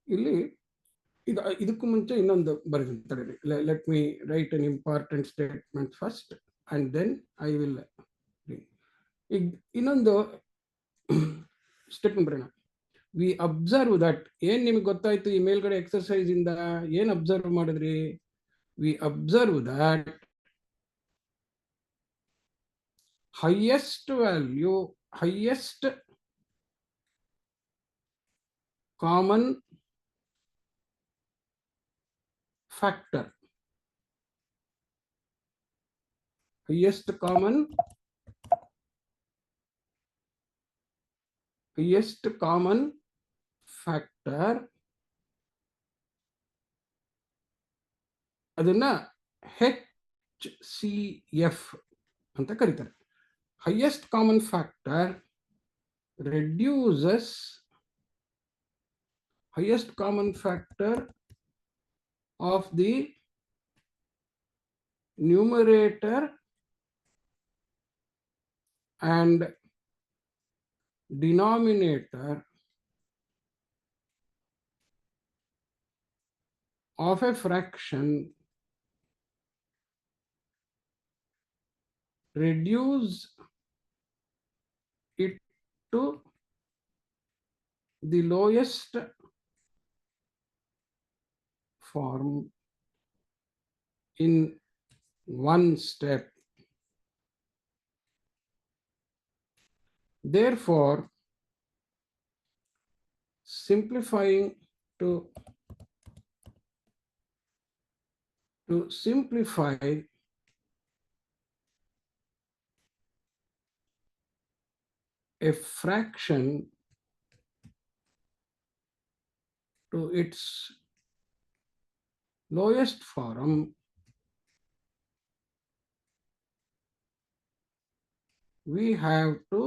ಇಲ್ಲಿ ಇದಕ್ಕೂ ಮುಂಚೆ ಇನ್ನೊಂದು ಬರೆದಿರ್ತಾರೆ. Let me write an important statement first and then I will. ಈಗ ಇನ್ನೊಂದು ಸ್ಟೇಟ್ಮೆಂಟ್ ಬರೋಣ. We observe that. ಏನ್ ನಿಮ್ಗೆ ಗೊತ್ತಾಯ್ತು ಈ ಮೇಲ್ಗಡೆ ಎಕ್ಸರ್ಸೈಸ್ ಇಂದ? ಏನ್ ಅಬ್ಸರ್ವ್ ಮಾಡಿದ್ರಿ? V observe that highest value, highest common factor, highest common factor ಅದನ್ನ HCF ಅಂತ ಕರೀತಾರೆ. highest common factor reduces highest common factor of the numerator and denominator of a fraction reduce it to the lowest form in one step. Therefore, simplifying to simplify a fraction to its lowest form, we have to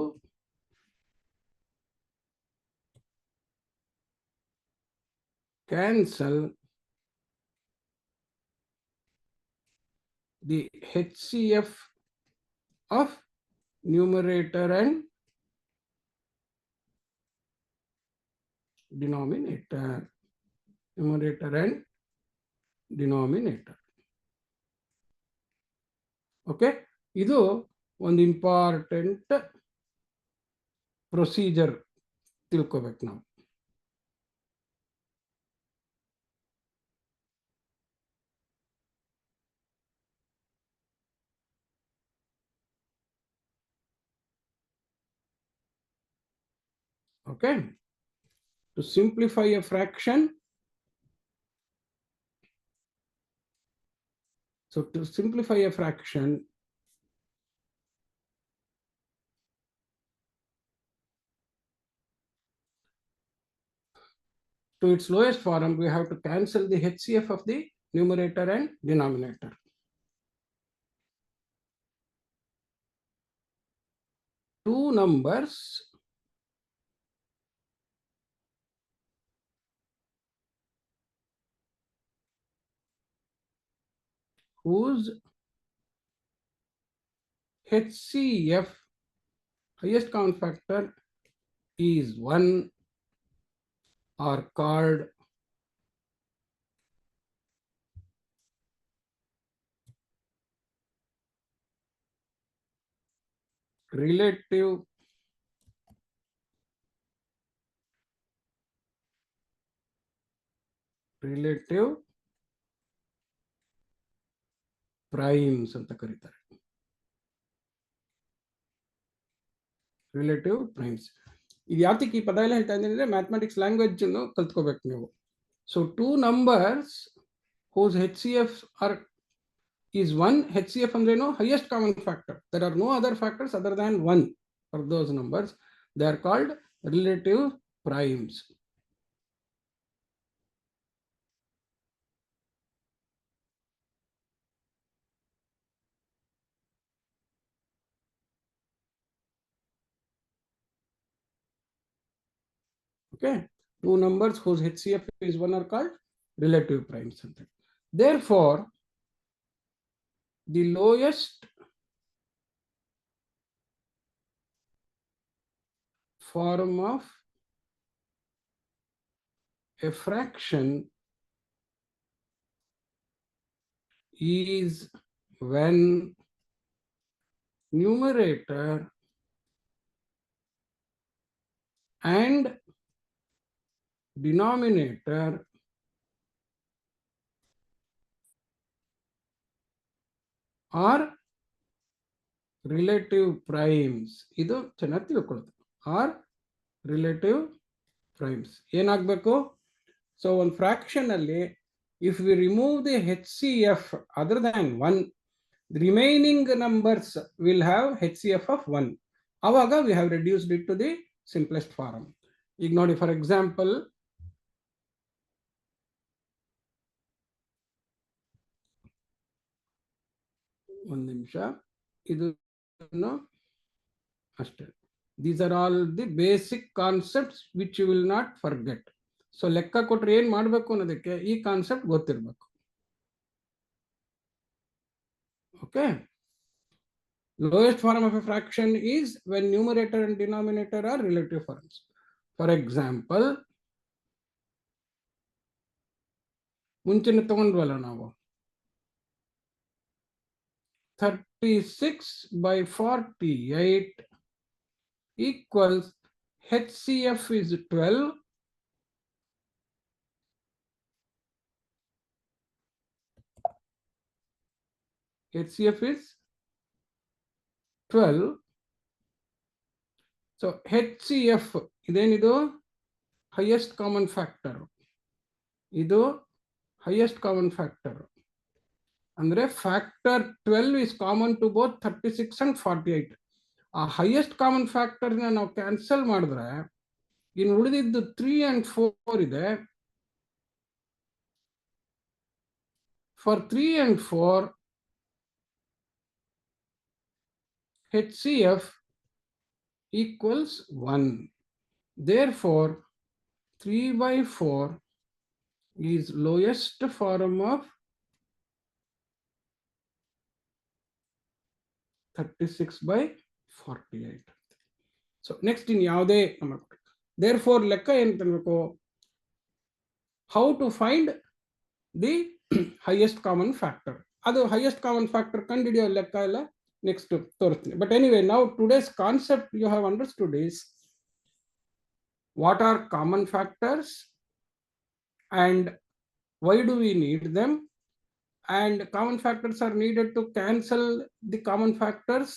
cancel the HCF of numerator and denominator. Numerator and denominator. Okay, ಇದು ಒಂದು important procedure ತಿಳ್ಕೊಬೇಕು ನಾವು. Okay. To simplify a fraction, so to simplify a fraction, to its lowest form, we have to cancel the HCF of the numerator and denominator. Two numbers whose HCF, highest common factor, is 1 are called relative primes ಅಂತ ಕರೀತಾರೆ. Relative primes. ಇದು ಯಾತಕ್ಕೆ ಈ ಪದ ಎಲ್ಲ ಹೇಳ್ತಾ ಇದ್ದೀನಿ ಅಂದ್ರೆ ಮ್ಯಾಥಮೆಟಿಕ್ಸ್ ಲ್ಯಾಂಗ್ವೇಜ್ ಅನ್ನು ಕಲ್ತ್ಕೋಬೇಕು ನೀವು. So two numbers whose HCF is 1, HCF ಅಂದ್ರೇನು, highest common factor. There are no other factors other than 1 for those numbers. They are called relative primes. Okay, two numbers whose HCF is 1 are called relative primes. Therefore, the lowest form of a fraction is when numerator and denominator are relative primes. ಇದು ಚೆನ್ನಾಗಿ ತಿಳ್ಕೊಳ್ಳೋದು. Are relative primes. ಏನಾಗಬೇಕು? So ಒಂದು fraction ಅಲ್ಲಿ if we remove the HCF other than 1, the remaining numbers will have HCF of 1. ಅವಾಗ we have reduced it to the simplest form. ಈಗ ನೋಡಿ, for example ಒಂದು ನಿಮಿಷ, ಇದು ಅಷ್ಟೇ. These are all the basic concepts which you will not forget. So ಲೆಕ್ಕ ಕೊಟ್ರೆ ಏನ್ ಮಾಡಬೇಕು ಅನ್ನೋದಕ್ಕೆ ಈ ಕಾನ್ಸೆಪ್ಟ್ ಗೊತ್ತಿರಬೇಕು. Okay. Lowest form of a fraction is when numerator and denominator are relative forms. For example, ಮುಂಚೆನೆ ತಗೊಂಡ್ವಲ್ಲ ನಾವು 36/48 equals HCF is 12 HCF is 12. So HCF ಇದೇನಿದು highest common factor. ಇದು highest common factor. ಅಂದ್ರೆ factor 12 is common to both 36 and 48. ಆ highest common factor ನ ನಾವು cancel ಮಾಡಿದ್ರೆ ಇನ್ನು ಉಳಿದಿದ್ದು 3 and 4 ಇದೆ. For 3 and 4, HCF equals 1. Therefore, 3/4 is lowest form of 36/48. So next in ಯಾವುದೇ number. Therefore, ಲೆಕ್ಕ ಏನು ತರಬೇಕು? How to find the highest common factor. ಅದು highest common factor ಕಂಡುಹಿಡಿಯೋ ಲೆಕ್ಕ ಎಲ್ಲ next ತೋರಿಸ್ತೀನಿ. But anyway, now today's concept you have understood is what are common factors and why do we need them, and common factors are needed to cancel the common factors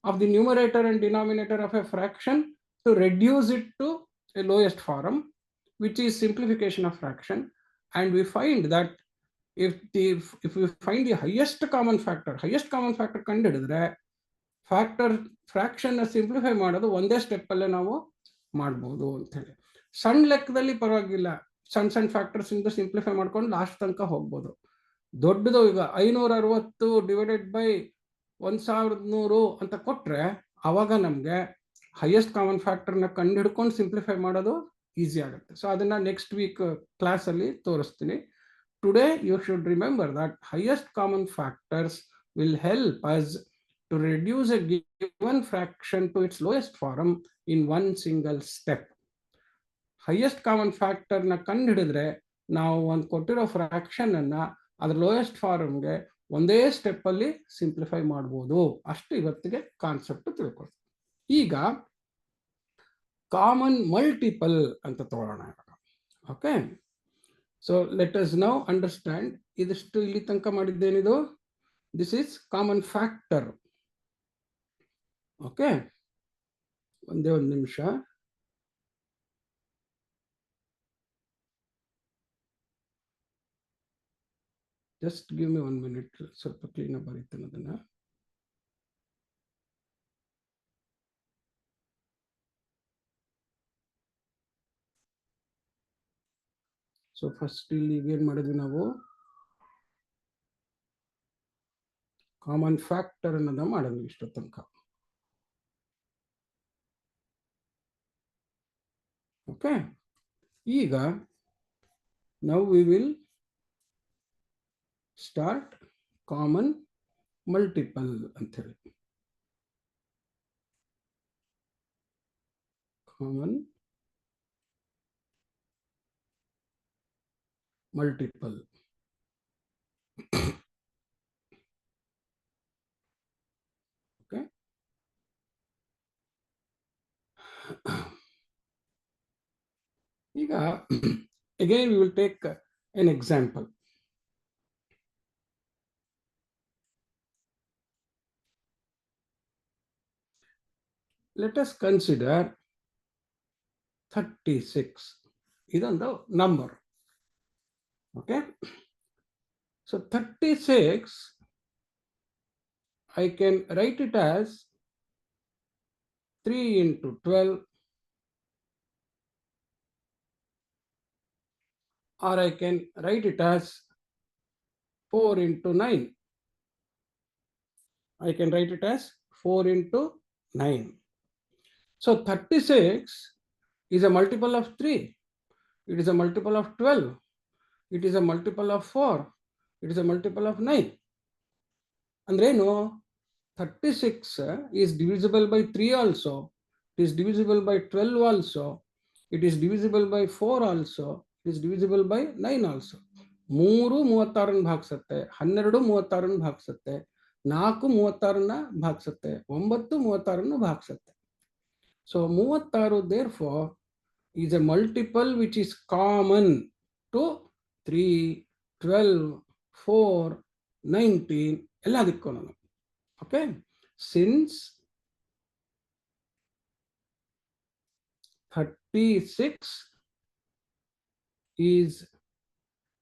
of the numerator and denominator of a fraction to reduce it to a lowest form, which is simplification of fraction. And we find that if we find the highest common factor ಕಂಡುಹಿಡಿದ್ರೆ factor fraction simplify ಮಾಡೋದು ಒಂದೇ step ಅಲ್ಲೇ ನಾವು ಮಾಡ್ಬೋದು ಅಂತ ಹೇಳಿ. ಸಣ್ಣ ಲೆಕ್ಕದಲ್ಲಿ ಪರವಾಗಿಲ್ಲ, ಸಣ್ಣ ಫ್ಯಾಕ್ಟರ್ಸ್ ಇಂದ ಸಿಂಪ್ಲಿಫೈ ಮಾಡ್ಕೊಂಡು ಲಾಸ್ಟ್ ತನಕ ಹೋಗ್ಬೋದು. ದೊಡ್ಡದು ಈಗ 560 ಡಿವೈಡೆಡ್ ಬೈ 1100 ಅಂತ ಕೊಟ್ರೆ ಅವಾಗ ನಮ್ಗೆ ಹೈಯೆಸ್ಟ್ ಕಾಮನ್ ಫ್ಯಾಕ್ಟರ್ನ ಕಂಡು ಹಿಡ್ಕೊಂಡು ಸಿಂಪ್ಲಿಫೈ ಮಾಡೋದು ಈಸಿ ಆಗುತ್ತೆ. ಸೊ ಅದನ್ನ ನೆಕ್ಸ್ಟ್ ವೀಕ್ ಕ್ಲಾಸ್ ಅಲ್ಲಿ ತೋರಿಸ್ತೀನಿ. Today you should remember that highest common factors will help us to reduce a given fraction to its lowest form in one single step. Highest common factor na ಕಂಡು ಹಿಡಿದ್ರೆ ನಾವು ಒಂದು ಕೊಟ್ಟಿರೋ fraction ಅನ್ನ ಅದರ lowest ಫಾರ್ಮ್ಗೆ ಒಂದೇ ಸ್ಟೆಪ್ ಅಲ್ಲಿ ಸಿಂಪ್ಲಿಫೈ ಮಾಡ್ಬೋದು. ಅಷ್ಟು ಇವತ್ತಿಗೆ ಕಾನ್ಸೆಪ್ಟ್ ತಿಳ್ಕೊಳ್ತೀವಿ. ಈಗ ಕಾಮನ್ ಮಲ್ಟಿಪಲ್ ಅಂತ ತಗೊಳ್ಳೋಣ. Okay, so let us now understand idistu illi tanka madidenidu. This is common factor. Okay, onde ಒಂದು ನಿಮಿಷ. Just give me 1 minute, ಸ್ವಲ್ಪ ಕ್ಲೀನ್ ಆಗಿ ಬರೀತೀನಿ ಅದನ್ನ. ಸೊ ಫಸ್ಟ್ ಇಲ್ಲಿ ಏನು ಮಾಡಿದ್ವಿ ನಾವು, ಕಾಮನ್ ಫ್ಯಾಕ್ಟರ್ ಅನ್ನೋದನ್ನ ಮಾಡಿದ್ವಿ ಇಷ್ಟು ತನಕ. ಓಕೆ, ಈಗ now we will start common multiple ಅಂತ ಹೇಳಿ. Common multiple. Okay, ಈಗ again we will take an example. Let us consider 36. ಇದೊಂದು number. Okay, so 36 I can write it as 3 into 12, or I can write it as 4 into 9. I can write it as 4 into 9. So 36 is a multiple of 3. It is a multiple of 12. It is a multiple of 4. It is a multiple of 9. Andreno 36 is divisible by 3 also. It is divisible by 12 also. It is divisible by 4 also. It is divisible by 9 also. 3 36 ಭಾಗಿಸುತ್ತೆ, 12 36 ಭಾಗಿಸುತ್ತೆ, 4 36 ಭಾಗಿಸುತ್ತೆ, 9 36 ಭಾಗಿಸುತ್ತೆ. So 36 therefore is a multiple which is common to 3, 12, 4, 19 ಎಲ್ಲದಕ್ಕೂ. Okay, since 36 is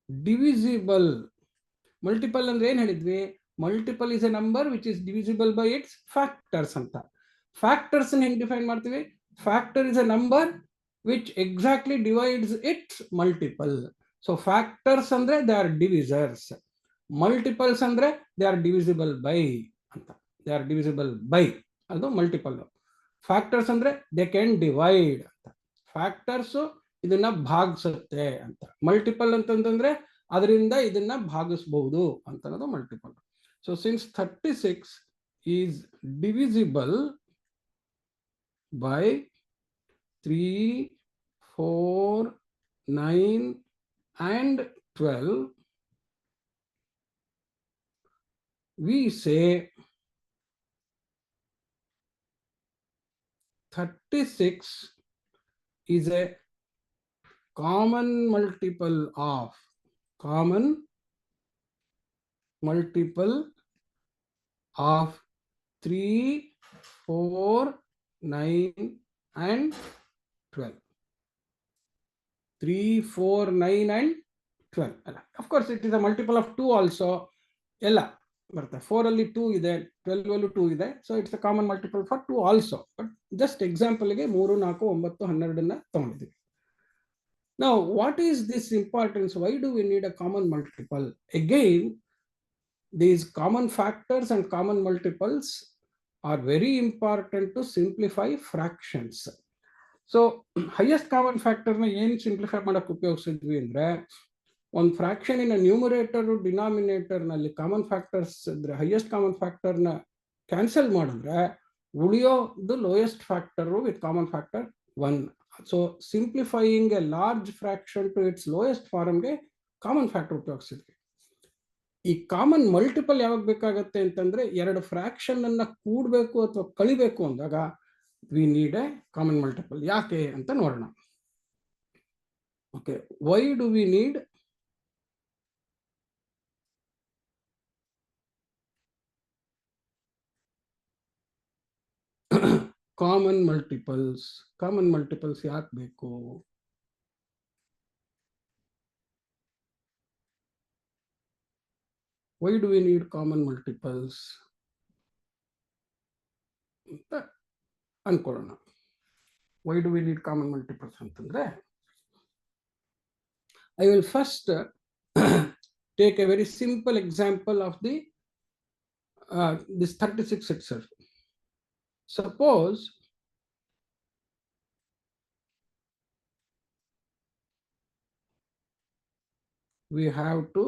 divisible, multiple ಅಂದ್ರೆ ಏನು ಹೇಳಿದ್ವಿ, multiple is a number which is divisible by its factors ಅಂತ. Factors ಹೆಂಗೆ define ಮಾಡ್ತೀವಿ? Factor is a number which exactly divides its multiple. So factors ಅಂದ್ರೆ they are divisors, multiples ಅಂದ್ರೆ they are divisible by ಅಂತ. They are divisible by, ಅದು multiple. Factors ಅಂದ್ರೆ they can divide ಅಂತ. Factors ಇದನ್ನ ಭಾಗಿಸುತ್ತೆ ಅಂತ. ಮಲ್ಟಿಪಲ್ ಅಂತಂದ್ರೆ ಅದರಿಂದ ಇದನ್ನ ಭಾಗಿಸಬಹುದು ಅಂತ ಅನ್ನೋದು multiple. So since 36 is divisible by 3, 4, 9 and 12, we say 36 is a common multiple of 3, 4, 9 and 12. 3, 4, 9 and 12 ಅಲ್ಲ. Of course it is a multiple of 2 also. ಎಲ್ಲ ಬರುತ್ತೆ. 4 ಅಲ್ಲಿ 2 ಇದೆ, 12 ಅಲ್ಲೂ 2 ಇದೆ. So it's a common multiple for 2 also. But just ಎಕ್ಸಾಂಪಲ್ಗೆ 3, 4, 9, 12 ತಗೊಂಡಿದ್ದೀವಿ. Now, what is this importance? Why do we need a common multiple? Again, these common factors and common multiples are very important to simplify fractions. So, highest common factor na ಏನು simplify ಮಾಡಕ್ಕೆ ಉಪಯೋಗಿಸಿದ್ವಿ ಅಂದ್ರೆ, ಒಂದು fraction in numerator denominator ನಲ್ಲಿ common factors ಇದ್ರೆ highest common factor ನ cancel ಮಾಡಿದ್ರೆ ಉಳಿಯೋದು lowest factor with common factor 1. So simplifying a large fraction to its lowest ಫಾರ್ಮ್ಗೆ ಕಾಮನ್ ಫ್ಯಾಕ್ಟರ್ ಉಪಯೋಗಿಸಿದ್ವಿ. ಈ ಕಾಮನ್ ಮಲ್ಟಿಪಲ್ ಯಾವಾಗ ಬೇಕಾಗತ್ತೆ ಅಂತಂದ್ರೆ, ಎರಡು ಫ್ರಾಕ್ಷನ್ ಅನ್ನ ಕೂಡಬೇಕು ಅಥವಾ ಕಳಿಬೇಕು ಅಂದಾಗ we need a common multiple. ಯಾಕೆ ಅಂತ ನೋಡೋಣ. Okay, why do we need common multiples? Common multiples ಯಾಕೆ ಬೇಕು? Why do we need common multiples ಅಂತ ಅನ್ಕೊಳ್ಳೋಣ. Why do we need common multiples ಅಂತಂದ್ರೆ, I will first take a very simple example of this 36 itself. Suppose we have to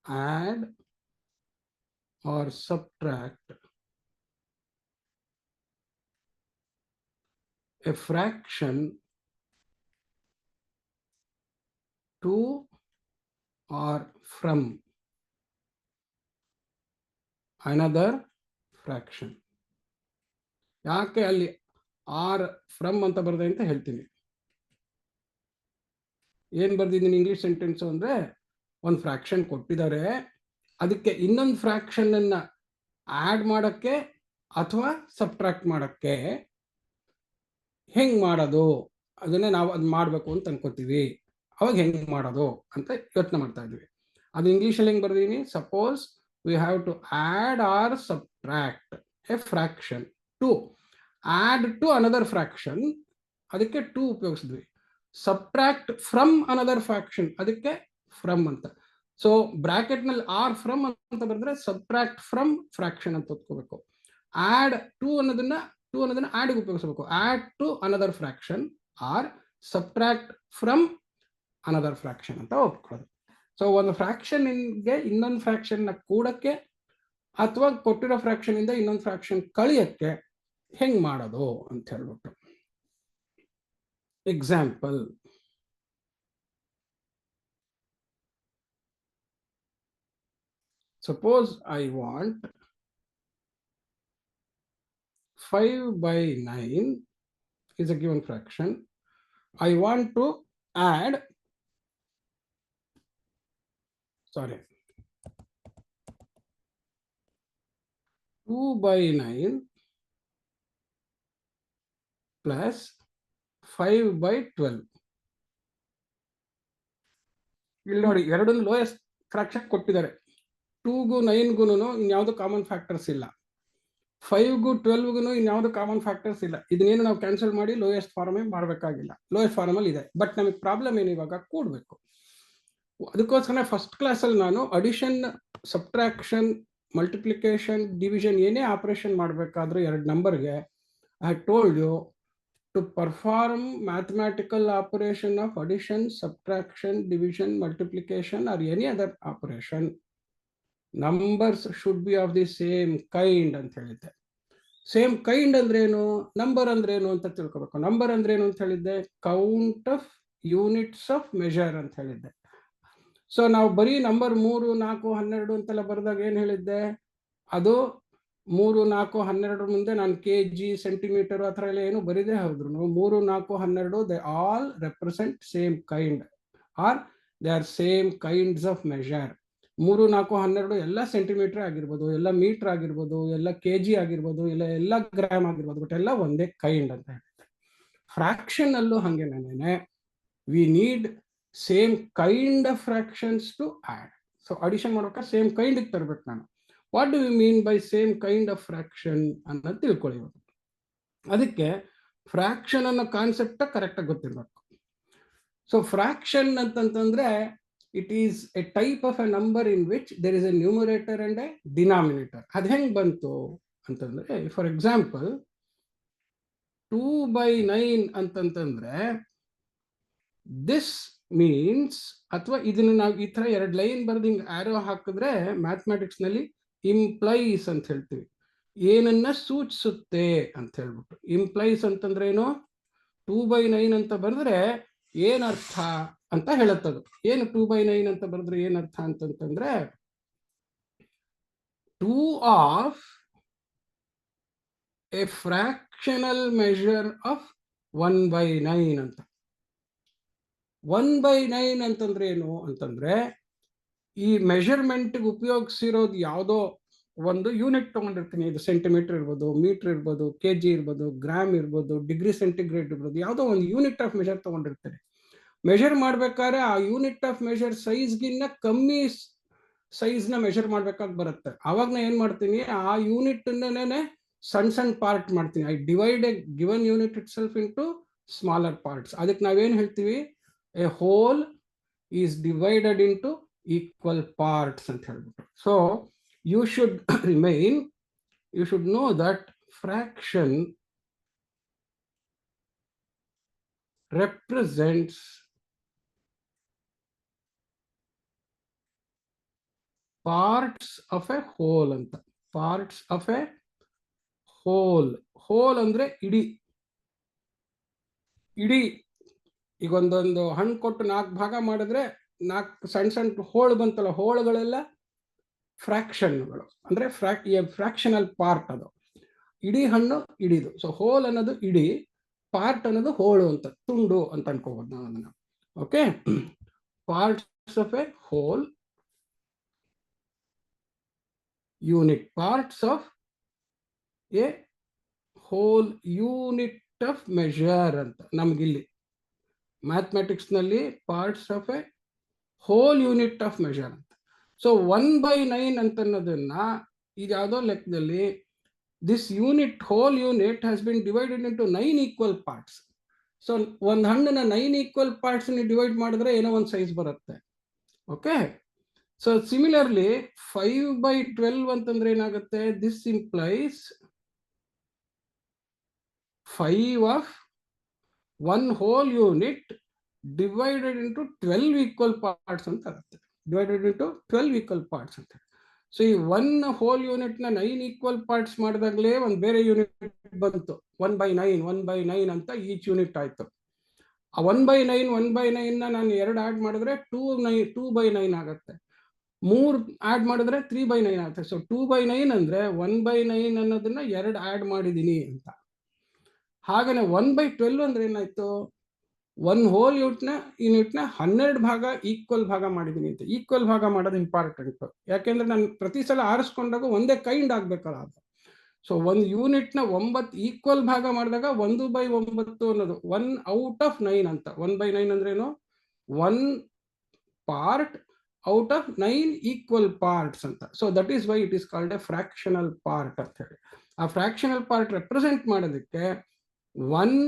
add or subtract a fraction to or from another fraction. ಯಾಕೆ ಅಲ್ಲಿ R from ಅಂತ ಬರ್ದೆ ಅಂತ ಹೇಳ್ತೀನಿ. ಏನ್ ಬರ್ದಿದ್ದೀನಿ English sentence ಅಂದ್ರೆ, ಒಂದು ಫ್ರಾಕ್ಷನ್ ಕೊಟ್ಟಿದ್ದಾರೆ, ಅದಕ್ಕೆ ಇನ್ನೊಂದು ಫ್ರಾಕ್ಷನ್ ಅನ್ನ ಆಡ್ ಮಾಡಕ್ಕೆ ಅಥವಾ ಸಬ್ಟ್ರಾಕ್ಟ್ ಮಾಡಕ್ಕೆ ಹೆಂಗ್ ಮಾಡೋದು, ಅದನ್ನೇ ನಾವು ಅದು ಮಾಡಬೇಕು ಅಂತ ಅನ್ಕೋತೀವಿ. ಅವಾಗ ಹೆಂಗ್ ಮಾಡೋದು ಅಂತ ಯೋಚನೆ ಮಾಡ್ತಾ ಇದ್ವಿ. ಅದು ಇಂಗ್ಲಿಷಲ್ಲಿ ಹೆಂಗ್ ಬರ್ದೀನಿ, suppose we have to add or subtract a fraction to. Add to another fraction, ಅದಕ್ಕೆ ಟು ಉಪಯೋಗಿಸಿದ್ವಿ. ಸಬ್ಟ್ರಾಕ್ಟ್ ಫ್ರಮ್ ಅನದರ್ ಫ್ರಾಕ್ಷನ್, ಅದಕ್ಕೆ ಫ್ರಮ್ ಅಂತ. ಸೊ ಬ್ರಾಕೆಟ್ ನಲ್ಲಿ ಆರ್ ಫ್ರಮ್ ಅಂತ ಬರೆದ್ರೆ ಸಬ್ಟ್ರಾಕ್ಟ್ ಫ್ರಮ್ ಫ್ರಾಕ್ಷನ್ ಅಂತ ಓದ್ಕೋಬೇಕು. ಆಡ್ ಟು ಅನ್ನೋದನ್ನ ಆಡ್ ಉಪಯೋಗಿಸಬೇಕು. Add to another fraction or subtract from another fraction ಅಂತ ಓದ್ಕೊಳ್ಳೋದು. ಸೊ ಒಂದು ಫ್ರಾಕ್ಷನ್ ಗೆ ಇನ್ನೊಂದು ಫ್ರಾಕ್ಷನ್ ನ ಕೂಡಕ್ಕೆ ಅಥವಾ ಕೊಟ್ಟಿರೋ ಫ್ರಾಕ್ಷನ್ ಇಂದ ಇನ್ನೊಂದು ಫ್ರಾಕ್ಷನ್ ಕಳಿಯಕ್ಕೆ ಹೆಂಗ್ ಮಾಡೋದು ಅಂತ ಹೇಳ್ಬಿಟ್ಟು. Example, suppose I want 5/9 is a given fraction. I want to add, 2/9 plus 5/12. ಇಲ್ಲಿ ನೋಡಿ, ಎರಡನ್ನು ಲೋಯೆಸ್ಟ್ ಫ್ರಾಕ್ಷನ್ ಕೊಟ್ಟಿದ್ದಾರೆ. 2ಗೂ 9ಗೂ ಇನ್ಯಾವುದು ಕಾಮನ್ ಫ್ಯಾಕ್ಟರ್ಸ್ ಇಲ್ಲ. 5ಗೂ 12ಗೂ ಇನ್ಯಾವುದು ಕಾಮನ್ ಫ್ಯಾಕ್ಟರ್ಸ್ ಇಲ್ಲ. ಇದನ್ನೇನು ನಾವು ಕ್ಯಾನ್ಸಲ್ ಮಾಡಿ ಲೋಯೆಸ್ಟ್ ಫಾರ್ಮೇ ಮಾಡಬೇಕಾಗಿಲ್ಲ. ಲೋಯೆಸ್ಟ್ ಫಾರ್ಮಲ್ಲಿ ಇದೆ. ಬಟ್ ನಮಗೆ ಪ್ರಾಬ್ಲಮ್ ಏನು, ಇವಾಗ ಕೂಡಬೇಕು. ಅದಕ್ಕೋಸ್ಕರ ಫಸ್ಟ್ ಕ್ಲಾಸಲ್ಲಿ ನಾನು ಅಡಿಷನ್, ಸಬ್ಟ್ರಾಕ್ಷನ್, ಮಲ್ಟಿಪ್ಲಿಕೇಶನ್, ಡಿವಿಷನ್ ಏನೇ ಆಪರೇಷನ್ ಮಾಡಬೇಕಾದ್ರೂ ಎರಡು ನಂಬರ್ಗೆ I told you to perform mathematical operation of addition, subtraction, division, multiplication or any other operation, numbers should be of the same kind ಅಂತ ಹೇಳಿದ್ದೆ. ಸೇಮ್ ಕೈಂಡ್ ಅಂದ್ರೇನು, number ಅಂದ್ರೇನು ಅಂತ ತಿಳ್ಕೊಬೇಕು. ನಂಬರ್ ಅಂದ್ರೇನು ಅಂತ ಹೇಳಿದ್ದೆ, count of units of measure ಅಂತ ಹೇಳಿದ್ದೆ. ಸೊ ನಾವು ಬರೀ ನಂಬರ್ 3, 4, 12 ಅಂತೆಲ್ಲ ಬರೆದಾಗ ಏನು ಹೇಳಿದ್ದೆ, ಅದು 3, 4, 12 ಮುಂದೆ ನಾನು kg, ಸೆಂಟಿಮೀಟರ್ ಆ ಥರ ಎಲ್ಲ ಏನು ಬರೀದೇ ಹೋದ್ರು 3, 4, 12 they all represent same kind are they are same kinds of measure. 3, 4, 12 ಎಲ್ಲ ಸೆಂಟಿಮೀಟರ್ ಆಗಿರ್ಬೋದು, ಎಲ್ಲ ಮೀಟರ್ ಆಗಿರ್ಬೋದು, ಎಲ್ಲ kg ಆಗಿರ್ಬೋದು, ಎಲ್ಲ ಗ್ರಾಮ್ ಆಗಿರ್ಬೋದು, ಬಟ್ ಎಲ್ಲ ಒಂದೇ ಕೈಂಡ್ ಅಂತ ಹೇಳಿದೆ. ಫ್ರಾಕ್ಷನ್ ಅಲ್ಲೂ ಹಾಗೇನೇನೆ we need same kind of fractions to add. So addition ಮಾಡ್ಬೇಕಾದ್ರೆ ಸೇಮ್ ಕೈಂಡ್ ತರಬೇಕು ನಾನು. What do you mean by same kind of fraction ಅನ್ನೋದು ತಿಳ್ಕೊಳ್ಳಿ. ಅದಕ್ಕೆ ಫ್ರಾಕ್ಷನ್ ಅನ್ನೋ ಕಾನ್ಸೆಪ್ಟ್ ಕರೆಕ್ಟಾಗಿ ಗೊತ್ತಿರಬೇಕು. ಸೊ ಫ್ರಾಕ್ಷನ್ ಅಂತಂತಂದ್ರೆ it is a type of a number in which there is a numerator and a denominator. ಅದು ಹೆಂಗೆ ಬಂತು ಅಂತಂದ್ರೆ, ಫಾರ್ ಎಕ್ಸಾಂಪಲ್ 2/9 ಅಂತಂತಂದ್ರೆ ದಿಸ್ ಮೀನ್ಸ್, ಅಥವಾ ಇದನ್ನು ನಾವು ಈ ತರ 2 ಲೈನ್ ಬರೆದು ಹಿಂಗೆ ಆರೋ ಹಾಕಿದ್ರೆ ಮ್ಯಾಥಮೆಟಿಕ್ಸ್ ನಲ್ಲಿ ಇಂಪ್ಲೈಸ್ ಅಂತ ಹೇಳ್ತೀವಿ. ಏನನ್ನ ಸೂಚಿಸುತ್ತೆ ಅಂತ ಹೇಳ್ಬಿಟ್ಟು. ಇಂಪ್ಲೈಸ್ ಅಂತಂದ್ರೆ ಏನು, 2/9 ಅಂತ ಬರೆದ್ರೆ ಏನರ್ಥ ಅಂತ ಹೇಳುತ್ತದು. ಏನು 2/9 ಅಂತ ಬರೆದ್ರೆ ಏನರ್ಥ ಅಂತಂತಂದ್ರೆ 2 of A fractional measure of 1/9 ಅಂತ. 1/9 ಅಂತಂದ್ರೆ ಏನು ಅಂತಂದ್ರೆ, ಈ ಮೆಷರ್ಮೆಂಟ್ ಉಪಯೋಗಿಸಿರೋದು ಯಾವುದೋ ಒಂದು ಯೂನಿಟ್ ತಗೊಂಡಿರ್ತೀನಿ. ಇದು ಸೆಂಟಿಮೀಟರ್ ಇರ್ಬೋದು, ಮೀಟರ್ ಇರ್ಬೋದು, ಕೆಜಿ ಇರ್ಬೋದು, ಗ್ರಾಮ್ ಇರ್ಬೋದು, ಡಿಗ್ರಿ ಸೆಂಟಿಗ್ರೇಡ್ ಇರ್ಬೋದು, ಯಾವುದೋ ಒಂದು ಯೂನಿಟ್ ಆಫ್ ಮೆಷರ್ ತಗೊಂಡಿರ್ತೀನಿ. ಮೆಷರ್ ಮಾಡ್ಬೇಕಾದ್ರೆ ಆ ಯೂನಿಟ್ ಆಫ್ ಮೆಷರ್ ಸೈಜ್ಗಿನ್ನ ಕಮ್ಮಿ ಸೈಜ್ನ ಮೆಷರ್ ಮಾಡ್ಬೇಕಾಗಿ ಬರುತ್ತೆ. ಅವಾಗ ನಾ ಏನ್ ಮಾಡ್ತೀನಿ, ಆ ಯೂನಿಟ್ ಸಣ್ಣ ಸಣ್ಣ ಪಾರ್ಟ್ ಮಾಡ್ತೀನಿ. I divide a given unit itself into smaller parts. ಅದಕ್ಕೆ ನಾವೇನ್ ಹೇಳ್ತೀವಿ, a whole is divided into equal parts ಅಂತ ಹೇಳ್ಬಿಟ್ಟು. So you should you should know that fraction represents parts of a whole anta. Parts of a whole. Whole ಅಂದ್ರೆ ಇಡೀ. ಈಗ ಒಂದೊಂದು ಹಣ್ಣು ಕೊಟ್ಟು 4 ಭಾಗ ಮಾಡಿದ್ರೆ 4 ಸಣ್ಣ ಸಣ್ಣ ಹೋಳು ಬಂತಲ್ಲ, ಹೋಳುಗಳೆಲ್ಲ ಫ್ರಾಕ್ಷನ್ಗಳು ಅಂದ್ರೆ ಫ್ರಾಕ್ಷನಲ್ ಪಾರ್ಟ್. ಅದು ಇಡೀ ಹಣ್ಣು ಇಡೀದು. ಸೊ ಹೋಲ್ ಅನ್ನೋದು ಇಡೀ, ಪಾರ್ಟ್ ಅನ್ನೋದು ಹೋಳು ಅಂತ, ತುಂಡು ಅಂತ ಅನ್ಕೋಬಹುದು ನಾವು ಅದನ್ನ. Okay, parts of a whole unit. Parts of a whole unit of measure ಅಂತ ನಮ್ಗಿಲ್ಲಿ ಮ್ಯಾಥಮೆಟಿಕ್ಸ್ ನಲ್ಲಿ parts of a whole unit of measure ಅಂತ. ಸೊ 1/9 ಅಂತ ಅನ್ನೋದನ್ನ ಈಗ ಯಾವುದೋ ಲೆಕ್ಕದಲ್ಲಿ this unit, whole unit has been divided into 9 equal parts. So ಒಂದು ಹಣ್ಣನ್ನ 9 ಈಕ್ವಲ್ ಪಾರ್ಟ್ಸ್ ಡಿವೈಡ್ ಮಾಡಿದ್ರೆ ಏನೋ ಒಂದು ಸೈಜ್ ಬರುತ್ತೆ. ಓಕೆ, ಸೊ ಸಿಮಿಲರ್ಲಿ 5/12 ಅಂತಂದ್ರೆ ಏನಾಗುತ್ತೆ, this implies 5 of one whole unit divided into 12 equal parts ಅಂತ ಆಗುತ್ತೆ. divided into 12 equal parts ಅಂತ. ಸೊ ಈ 1 ಹೋಲ್ ಯೂನಿಟ್ ನ 9 ಈಕ್ವಲ್ ಪಾರ್ಟ್ಸ್ ಮಾಡಿದಾಗಲೇ ಒಂದು ಬೇರೆ ಯೂನಿಟ್ ಬಂತು, 1/9 ಅಂತ ಈಚ್ ಯೂನಿಟ್ ಆಯ್ತು. ಆ 1/9 ನಾನು 2 ಆಡ್ ಮಾಡಿದ್ರೆ 2/9 ಆಗುತ್ತೆ. 3 ಆಡ್ ಮಾಡಿದ್ರೆ 3/9 ಆಗುತ್ತೆ. ಸೊ 2/9 ಅಂದ್ರೆ 1/9 ಅನ್ನೋದನ್ನ 2 ಆಡ್ ಮಾಡಿದೀನಿ ಅಂತ. ಹಾಗೇನೆ 1/12 ಅಂದ್ರೆ ಏನಾಯ್ತು, 1 ಹೋಲ್ ಯೂನಿಟ್ನ 12 ಭಾಗ ಈಕ್ವಲ್ ಭಾಗ ಮಾಡಿದೀನಿ ಅಂತ. ಈಕ್ವಲ್ ಭಾಗ ಮಾಡೋದು ಇಂಪಾರ್ಟೆಂಟ್, ಯಾಕೆಂದ್ರೆ ನಾನು ಪ್ರತಿ ಸಲ ಆರಿಸ್ಕೊಂಡಾಗ ಒಂದೇ ಕೈಂಡ್ ಆಗ್ಬೇಕಲ್ಲ ಅದು. ಸೊ ಒಂದು ಯೂನಿಟ್ನ 9 ಈಕ್ವಲ್ ಭಾಗ ಮಾಡಿದಾಗ 1/9 ಅನ್ನೋದು 1 ಔಟ್ ಆಫ್ 9 ಅಂತ. 1/9 ಅಂದ್ರೆ ಏನು, 1 part out of 9 equal parts ಅಂತ. So that is why it is called a fractional part ಅಂತ ಹೇಳಿ. ಆ ಫ್ರಾಕ್ಷನಲ್ ಪಾರ್ಟ್ ರೆಪ್ರೆಸೆಂಟ್ ಮಾಡೋದಕ್ಕೆ 1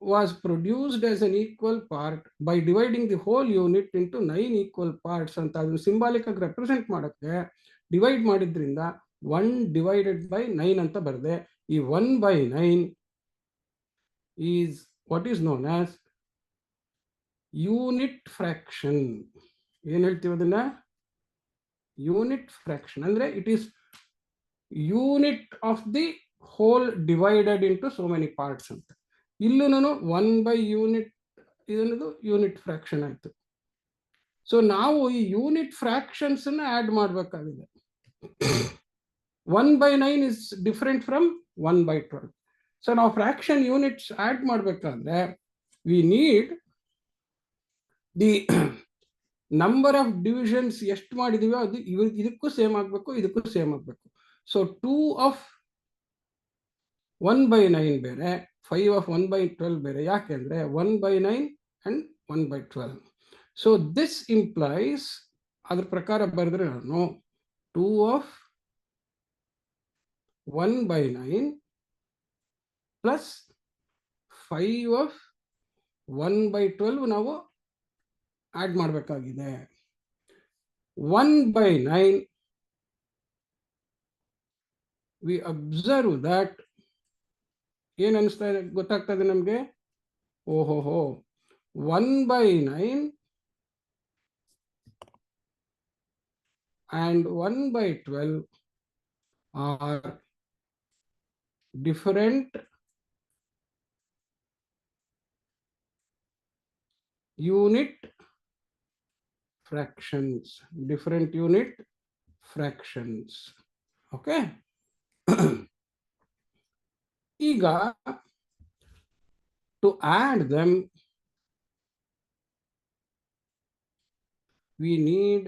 was produced as an equal part by dividing the whole unit into 9 equal parts ಅಂತ. ಅದನ್ನು symbolic ಆಗಿ represent ಮಾಡೋಕ್ಕೆ divide ಮಾಡಿದ್ರಿಂದ 1 divided by 9 ಅಂತ ಬರದೆ. ಈ 1/9 is what is known as unit fraction. ಏನ್ ಹೇಳ್ತೀವಿ ಅದನ್ನ, ಯೂನಿಟ್ ಫ್ರಾಕ್ಷನ್ ಅಂದ್ರೆ it is unit of the whole divided into so many parts ಅಂತ. ಇಲ್ಲೂ ನಾನು 1/ಯೂನಿಟ್ ಇದನ್ನದು ಯೂನಿಟ್ ಫ್ರಾಕ್ಷನ್ ಆಯ್ತು. ಸೊ ನಾವು ಈ ಯೂನಿಟ್ ಫ್ರಾಕ್ಷನ್ಸ್ ಅನ್ನ ಆಡ್ ಮಾಡಬೇಕಾಗಿದೆ. 1/9 ಇಸ್ ಡಿಫರೆಂಟ್ ಫ್ರಮ್ 1/12. ಸೊ ನಾವು ಫ್ರಾಕ್ಷನ್ ಯೂನಿಟ್ಸ್ ಆಡ್ ಮಾಡಬೇಕಾದ್ರೆ we need the number of divisions ಎಷ್ಟು ಮಾಡಿದೀವೋ ಅದು ಇದಕ್ಕೂ ಸೇಮ್ ಆಗಬೇಕು, ಇದಕ್ಕೂ ಸೇಮ್ ಆಗಬೇಕು. ಸೊ 2 ಆಫ್ 1/9 ಬೇರೆ, 5 of 1 by 12 ಬೇರೆ. ಯಾಕೆಂದ್ರೆ 1 by 9 and 1 by 12. So this implies, ಅದ್ರ ಪ್ರಕಾರ ಬರೆದ್ರೆ ನಾನು 2 of 1 by 9 plus 5 of 1 by 12 ನಾವು ಆಡ್ ಮಾಡಬೇಕಾಗಿದೆ. 1 by 9 we observe that ಏನು ಅನಿಸ್ತಾ ಇದೆ, ಗೊತ್ತಾಗ್ತದೆ ನಮಗೆ? ಓಹೋಹೋ, 1 by 9 and 1 by 12 are different unit fractions. Different unit fractions. Okay. ಈಗ to add them, we need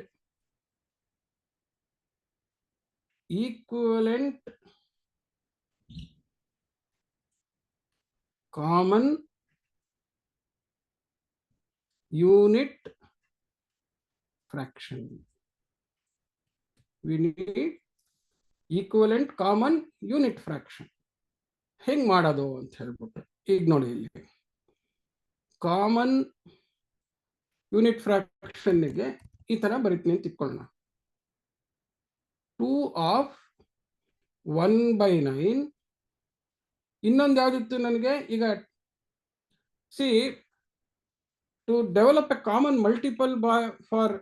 equivalent common unit fraction. We need equivalent common unit fraction. ಹೆಂಗ್ ಮಾಡೋದು ಅಂತ ಹೇಳ್ಬಿಟ್ಟು ಈಗ ನೋಡಿ, ಇಲ್ಲಿ ಕಾಮನ್ ಯೂನಿಟ್ ಫ್ರಾಕ್ಷನ್ಗೆ ಈ ತರ ಬರೀತೀನಿ ಅಂತ ಇಟ್ಕೊಳ್ಳೋಣ. 2 of 1 by 9. ಇನ್ನೊಂದು ಯಾವ್ದಿತ್ತು ನನಗೆ ಈಗ? C, to develop a common multiple for,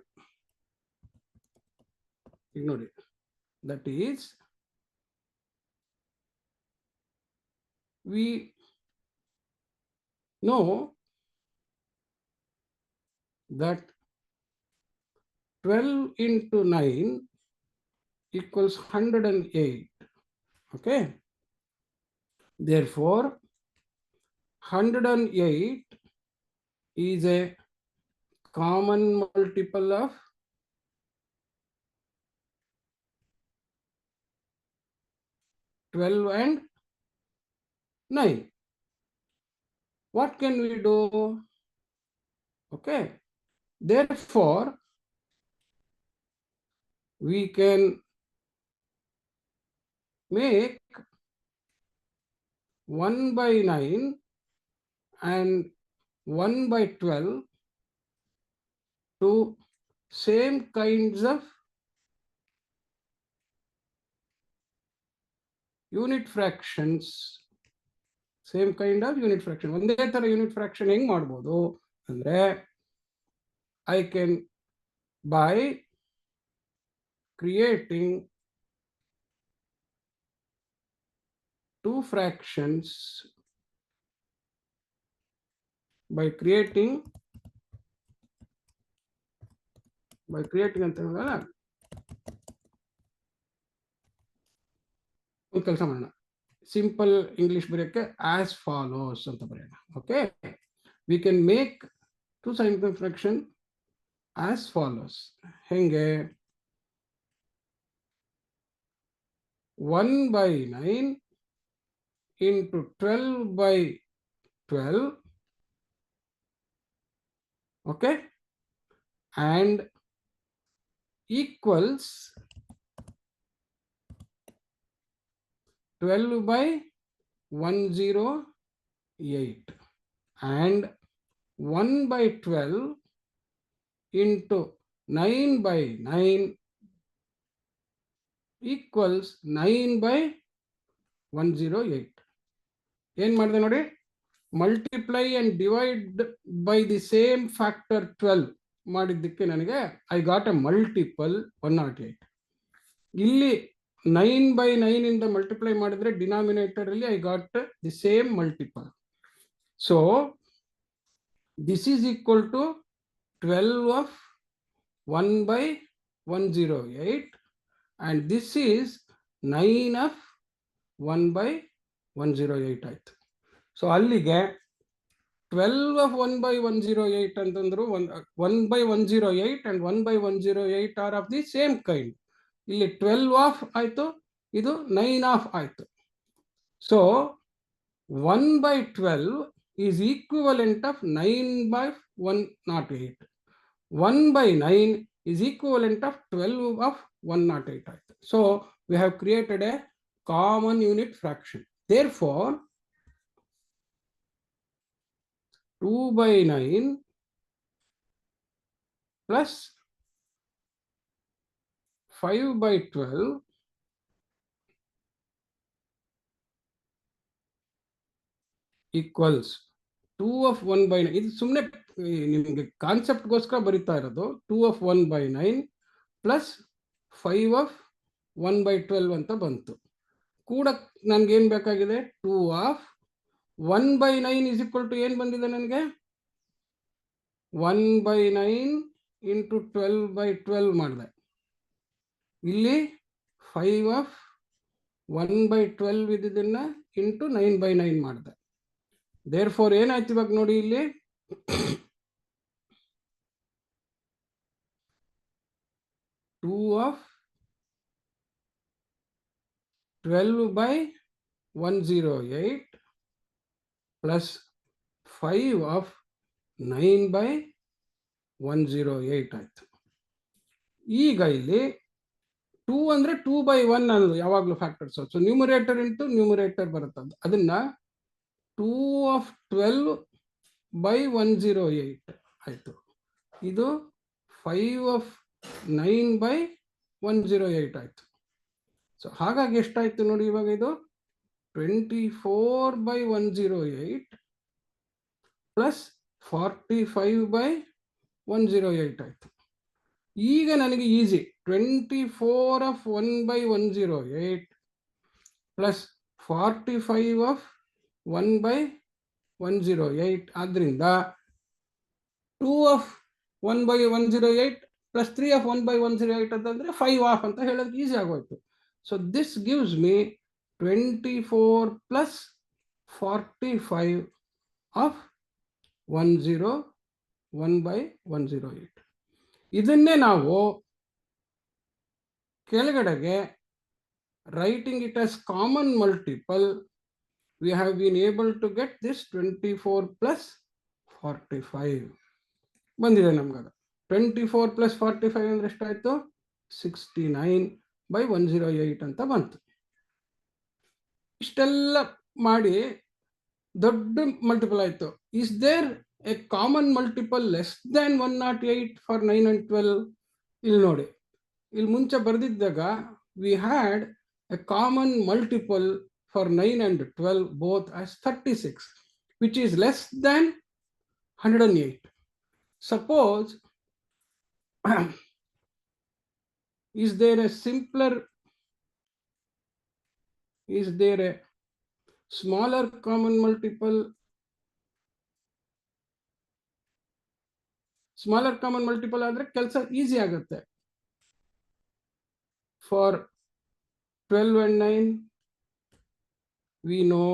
ಈಗ ನೋಡಿ, that is we know that 12 into 9 equals 108. Okay. Therefore, 108 is a common multiple of 12 and 9. What can we do? Okay. Therefore, we can make 1 by 9 and 1 by 12 to same kinds of unit fractions. Same kind of unit fraction. ಒಂದೇ ತರ unit fraction ಹೆಂಗ್ ಮಾಡ್ಬೋದು ಅಂದ್ರೆ, I can, by creating two fractions, by creating ಅಂತ ಹೇಳಿದ್ರೆ ಒಂದು ಕೆಲಸ ಮಾಡೋಣ, ಸಿಂಪಲ್ ಇಂಗ್ಲಿಷ್ ಬರೆಯಕ್ಕೆ ಆಸ್ ಫಾಲೋಸ್ ಅಂತ ಬರೆಯೋಣ. Okay, we can make two sign fraction as follows. ಹೆಂಗೆ? 1 by 9 into 12 by 12. Okay, and equals 12 by 108 and 1 by 12 into 9 by 9 equals 9 by 108. ಏನ್ ಮಾಡಿದೆ ನೋಡಿ, multiply and divide by the same factor 12 ಮಾಡಿದ್ದಕ್ಕೆ ನನಗೆ I got A multiple 108. ಇಲ್ಲಿ 9 by 9 ಇಂದ multiply ಮಾಡಿದ್ರೆ denominator ಅಲ್ಲಿ I got the same multiple. So this is equal to 12 of 1 by 108 and this is 9 of 1 by 108 ಆಯ್ತು. So ಅಲ್ಲಿಗೆ 12 of 1 by 108 ಅಂತಂದ್ರು 1 by 108 and 1 by 108 are of the same kind. ಇಲ್ಲಿ 12 of ಆಯ್ತು, ಇದು 9 of ಆಯ್ತು. So 1 by 12 is equivalent of 9 by 108. 1 by 9 is equivalent of 12 of 108. So we have created a common unit fraction. Therefore, 2 by 9 plus 5 by 12 equals 2 of 1 by 9. ಇದು ಸುಮ್ಮನೆ ನಿಮಗೆ ಕಾನ್ಸೆಪ್ಟ್ಗೋಸ್ಕರ ಬರೀತಾ ಇರೋದು. 2 of 1 by 9 plus 5 of 1 by 12 ಅಂತ ಬಂತು. ಕೂಡ ನನ್ಗೇನ್ ಬೇಕಾಗಿದೆ? 2 of 1 by 9 is equal to ಏನ್ ಬಂದಿದೆ ನನಗೆ? 1 by 9 into 12 by 12 ಮಾಡಿದೆ. ಇಲ್ಲಿ 5 of 1 by 12 ಇದನ್ನ ಇಂಟು 9 by 9 ಮಾಡಿದೆ. Therefore ಏನಾಯ್ತು ಇವಾಗ ನೋಡಿ ಇಲ್ಲಿ 2 of 12 by 108 plus 5 of 9 by 108 ಆಯ್ತು. ಈಗ ಇಲ್ಲಿ 2 ಅಂದ್ರೆ 2 by 1 ಅನ್ನೋದು ಯಾವಾಗಲೂ factors. So numerator into numerator ಬರುತ್ತೆ. ಅದನ್ನ 2 of 12 by 108 ಆಯ್ತು. ಇದು 5 of 9 by 108 ಆಯ್ತು. ಸೊ ಹಾಗಾಗಿ ಎಷ್ಟಾಯ್ತು ನೋಡಿ ಇವಾಗ ಇದು 24 by 108 ಪ್ಲಸ್ 45 by 108 ಆಯ್ತು. ಈಗ ನನಗೆ easy 24 of 1 by 108 plus 45 of 1 by 108. ಆದ್ರಿಂದ 2 of 1 by 108 plus 3 of 1 by 108 ಅಂತಂದ್ರೆ 5 off ಅಂತ ಹೇಳೋದು ಈಸಿ ಆಗೋಯ್ತು. So this gives me 24 plus 45 of 101 by 108. ಇದನ್ನೇ ನಾವು ಕೆಳಗಡೆಗೆ writing it as common multiple, we have been able to get this 24 plus 45 ಬಂದಿದೆ ನಮ್ಗೆ. 24 plus 45 ಅಂದ್ರೆ ಎಷ್ಟಾಯ್ತು? 69 by 108 ಅಂತ ಬಂತು. ಇಷ್ಟೆಲ್ಲ ಮಾಡಿ ದೊಡ್ಡ ಮಲ್ಟಿಪಲ್ ಆಯ್ತು. Is there a common multiple less than 108 for 9 and 12? ಇಲ್ಲಿ ನೋಡಿ, ಇಲ್ಲಿ ಮುಂಚೆ ಬರೆದಿದ್ದಾಗ we had a common multiple for 9 and 12 both as 36, which is less than 108. Suppose is there a smaller common multiple? Smaller common multiple ಆದರೆ ಕೆಲಸ easy ಆಗುತ್ತೆ. For 12 and 9 we know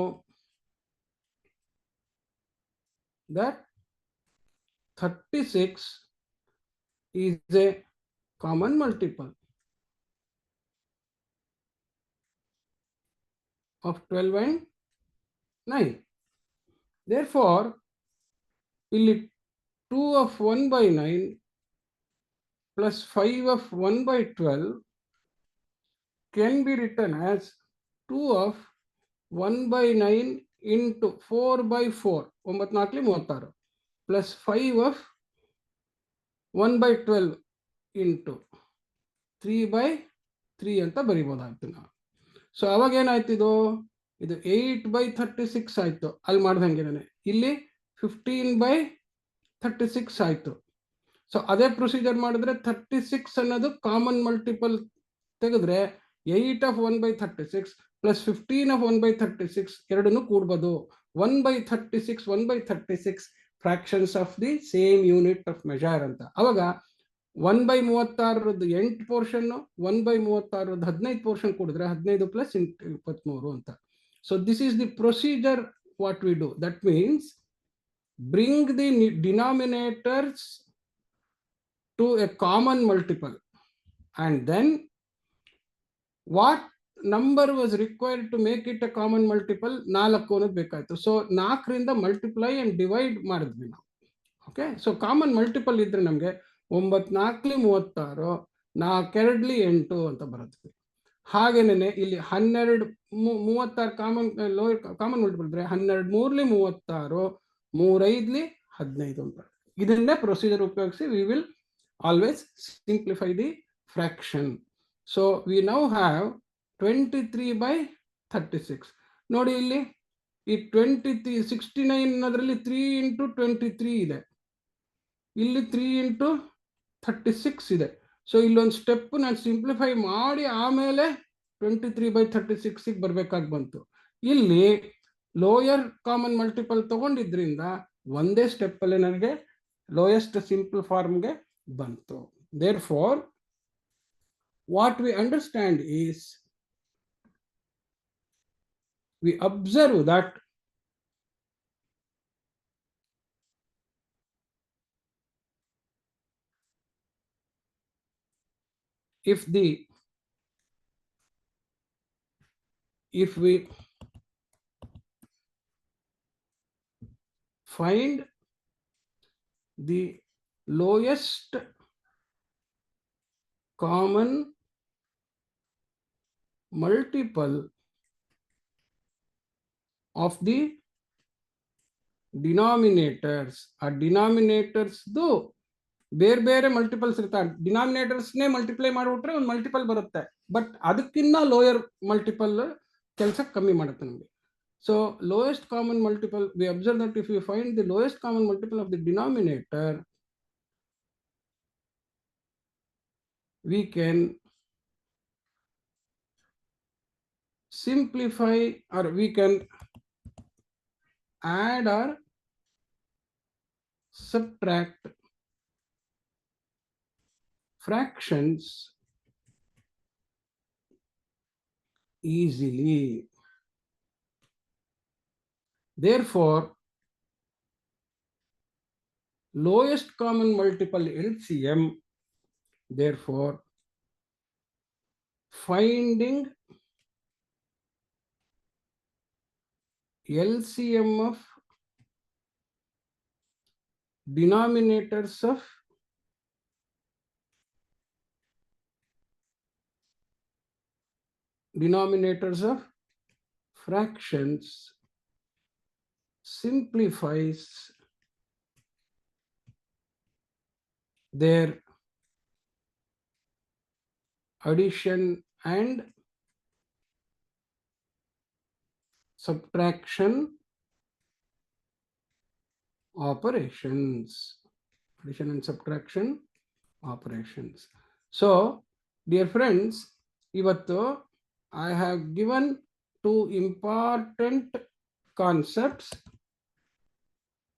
that 36 is a common multiple of 12 and 9. Therefore, 2 of 1 by 9 plus 5 of 1 by 12 can be written as 2 of 1 by 9 into 4 by 4 36 plus 5 of 1 by 12 into 3 by 3 ಅಂತ ಬರಿಬೋದಾಯ್ತು ನಾವು. So ಅವಾಗ ಏನಾಯ್ತು? ಇದು 8 by 36 ಆಯ್ತು. ಅಲ್ಲಿ ಮಾಡ್ದಂಗೆ ಇಲ್ಲಿ 15 by 36 ಆಯ್ತು. ಸೊ ಅದೇ ಪ್ರೊಸೀಜರ್ ಮಾಡಿದ್ರೆ 36 ಅನ್ನೋದು ಕಾಮನ್ ಮಲ್ಟಿಪಲ್ ತೆಗೆದ್ರೆ 8 of 1 by 36 plus 15 of 1 by 36 ಎರಡನ್ನು ಕೂಡ್ಬೋದು. 1 by 36 1 by 36 fractions of the same unit of measure ಅಂತ. ಅವಾಗ 1 by 36 8 ಪೋರ್ಷನ್, 1 by 36 15 ಪೋರ್ಷನ್ ಕೂಡಿದ್ರೆ 15 plus 23 ಅಂತ. So this is the procedure what we do. That means bring the denominators to a common multiple, and then what number was required to make it a common multiple 4 ಅನ್ನೋದು ಬೇಕಾಯ್ತು. So 4ರಿಂದ multiply and divide ಮಾಡಿದ್ವಿ ನಾವು. Okay, so common multiple ಇದ್ರೆ ನಮಗೆ 9 4 36, 4 2 8 ಅಂತ ಬರುತ್ತೆ. ಹಾಗೇನೆ ಇಲ್ಲಿ 12 36 ಕಾಮನ್ ಮಲ್ಟಿಪಲ್ ಇದ್ರೆ 12 3 36, 3 5 15 ಅಂತ. ಇದನ್ನೇ ಪ್ರೊಸೀಜರ್ ಉಪಯೋಗಿಸಿ we will always simplify the fraction. So we now have 23/36. ನೋಡಿ ಇಲ್ಲಿ ಈ 23 69 ಅನ್ನೋದ್ರಲ್ಲಿ 3 × 23 ಇದೆ, ಇಲ್ಲಿ 3 × 36 ಇದೆ. ಸೊ ಇಲ್ಲೊಂದು ಸ್ಟೆಪ್ ನಾನು ಸಿಂಪ್ಲಿಫೈ ಮಾಡಿ ಆಮೇಲೆ 23/36 ಬರ್ಬೇಕಾಗಿ ಬಂತು. ಇಲ್ಲಿ ಲೋಯರ್ ಕಾಮನ್ ಮಲ್ಟಿಪಲ್ ತಗೊಂಡಿದ್ರಿಂದ ಒಂದೇ ಸ್ಟೆಪ್ ಅಲ್ಲಿ ನನಗೆ ಲೋಯೆಸ್ಟ್ ಸಿಂಪಲ್ ಫಾರ್ಮ್ಗೆ ಬಂತು. Therefore what we understand is we observe that if we find the lowest common multiple of the denominators, ಆ ಡಿನಾಮಿನೇಟರ್ಸ್ ಬೇರೆ ಬೇರೆ ಮಲ್ಟಿಪಲ್ಸ್ ಇರ್ತಾರೆ. ಡಿನಾಮಿನೇಟರ್ಸ್ನೇ ಮಲ್ಟಿಪ್ಲೈ ಮಾಡಿಬಿಟ್ರೆ ಒಂದು ಮಲ್ಟಿಪಲ್ ಬರುತ್ತೆ, ಬಟ್ ಅದಕ್ಕಿಂತ ಲೋಯರ್ ಮಲ್ಟಿಪಲ್ ಕೆಲಸ ಕಮ್ಮಿ ಮಾಡುತ್ತೆ ನಮಗೆ. So lowest common multiple, we observe that if you find the lowest common multiple of the denominator, we can simplify or we can add or subtract fractions easily. Therefore, lowest common multiple LCM, therefore finding LCM of denominators of fractions simplifies their addition and subtraction operations. Addition and subtraction operations. So, dear friends, ivattu I have given 2 important concepts.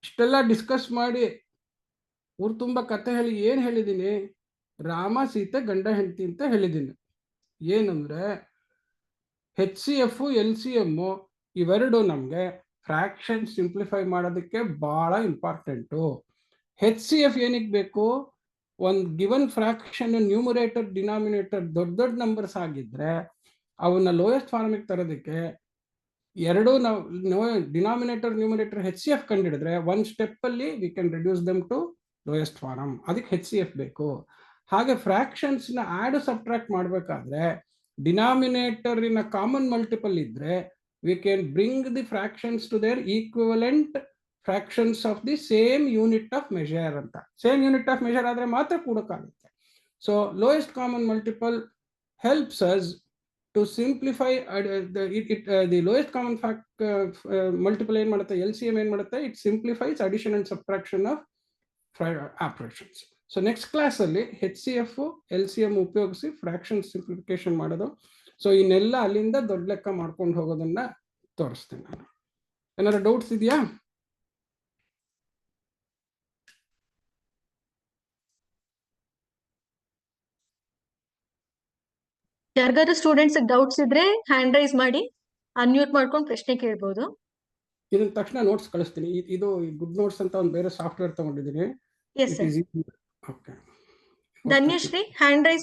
ಇಷ್ಟೆಲ್ಲ discuss ಮಾಡಿ ಊರು ತುಂಬ ಕತೆ ಹೇಳಿ ಏನು ಹೇಳಿದ್ದೀನಿ, ರಾಮ ಸೀತೆ ಗಂಡ ಹೆಂಡತಿ ಅಂತ ಹೇಳಿದ್ದೀನಿ. ಏನಂದ್ರೆ HCF LCM ಇವೆರಡು ನಮಗೆ ಫ್ರಾಕ್ಷನ್ ಸಿಂಪ್ಲಿಫೈ ಮಾಡೋದಕ್ಕೆ ಬಹಳ ಇಂಪಾರ್ಟೆಂಟು. HCF ಏನಕ್ಕೆ ಬೇಕು? ಒಂದು ಗಿವನ್ ಫ್ರಾಕ್ಷನ್ ನ್ಯೂಮರೇಟರ್ ಡಿನಾಮಿನೇಟರ್ ದೊಡ್ಡ ನಂಬರ್ಸ್ ಆಗಿದ್ರೆ ಅವನ್ನ ಲೋಯೆಸ್ಟ್ ಫಾರ್ಮಿಗೆ ತರೋದಕ್ಕೆ ಎರಡು ನಾವು ಡಿನಾಮಿನೇಟರ್ ನ್ಯೂಮರೇಟರ್ HCF ಕಂಡಿಡಿದ್ರೆ ಒಂದು ಸ್ಟೆಪ್ ಅಲ್ಲಿ we can reduce them to lowest form. ಅದಕ್ಕೆ HCF ಬೇಕು. ಹಾಗೆ ಫ್ರಾಕ್ಷನ್ಸ್ ನ ಆಡ್ ಸಬ್ಟ್ರಾಕ್ಟ್ ಮಾಡಬೇಕಾದ್ರೆ ಡಿನಾಮಿನೇಟರ್ ಇನ ಕಾಮನ್ ಮಲ್ಟಿಪಲ್ ಇದ್ರೆ we can bring the fractions to their equivalent fractions of the same unit of measure ಅಂತ. ಸೇಮ್ ಯೂನಿಟ್ ಆಫ್ ಮೆಷರ್ ಆದ್ರೆ ಮಾತ್ರ ಕೂಡಕ್ಕಾಗುತ್ತೆ. So lowest common multiple helps us to simplify the lowest common multiple ಏನು ಮಾಡುತ್ತೆ, LCM ಏನು ಮಾಡುತ್ತೆ, it simplifies addition and subtraction of operations. So next class ಅಲ್ಲಿ HCF LCM ಉಪಯೋಗಿಸಿ ಫ್ರಾಕ್ಷನ್ ಸಿಂಪ್ಲಿಫಿಕೇಶನ್ ಮಾಡೋದು. ಸೊ ಇನ್ನೆಲ್ಲ ಅಲ್ಲಿಂದ ದೊಡ್ಡ ಲೆಕ್ಕ ಮಾಡ್ಕೊಂಡು ಹೋಗೋದನ್ನ ತೋರಿಸ್ತೇನೆ ನಾನು. ಏನಾದ್ರು ಡೌಟ್ಸ್ ಇದೆಯಾ? ಯಾರಿಗಾದ್ರೂ ಸ್ಟೂಡೆಂಟ್ಸ್ ಡೌಟ್ಸ್ ಇದ್ರೆ ಹ್ಯಾಂಡ್ ರೈಸ್ ಮಾಡಿ ಅನ್ಮ್ಯೂಟ್ ಮಾಡ್ಕೊಂಡು ಪ್ರಶ್ನೆ ಕೇಳ್ಬೋದು. ಇದನ್ನ ತಕ್ಷಣ ನೋಟ್ಸ್ ಕಳಿಸ್ತೀನಿ. ಇದು ಗುಡ್ ನೋಟ್ಸ್ ಅಂತ ಒಂದು ಬೇರೆ ಸಾಫ್ಟ್ವೇರ್ ತಗೊಂಡಿದ್ದೀನಿ. Dhanyashree hand raise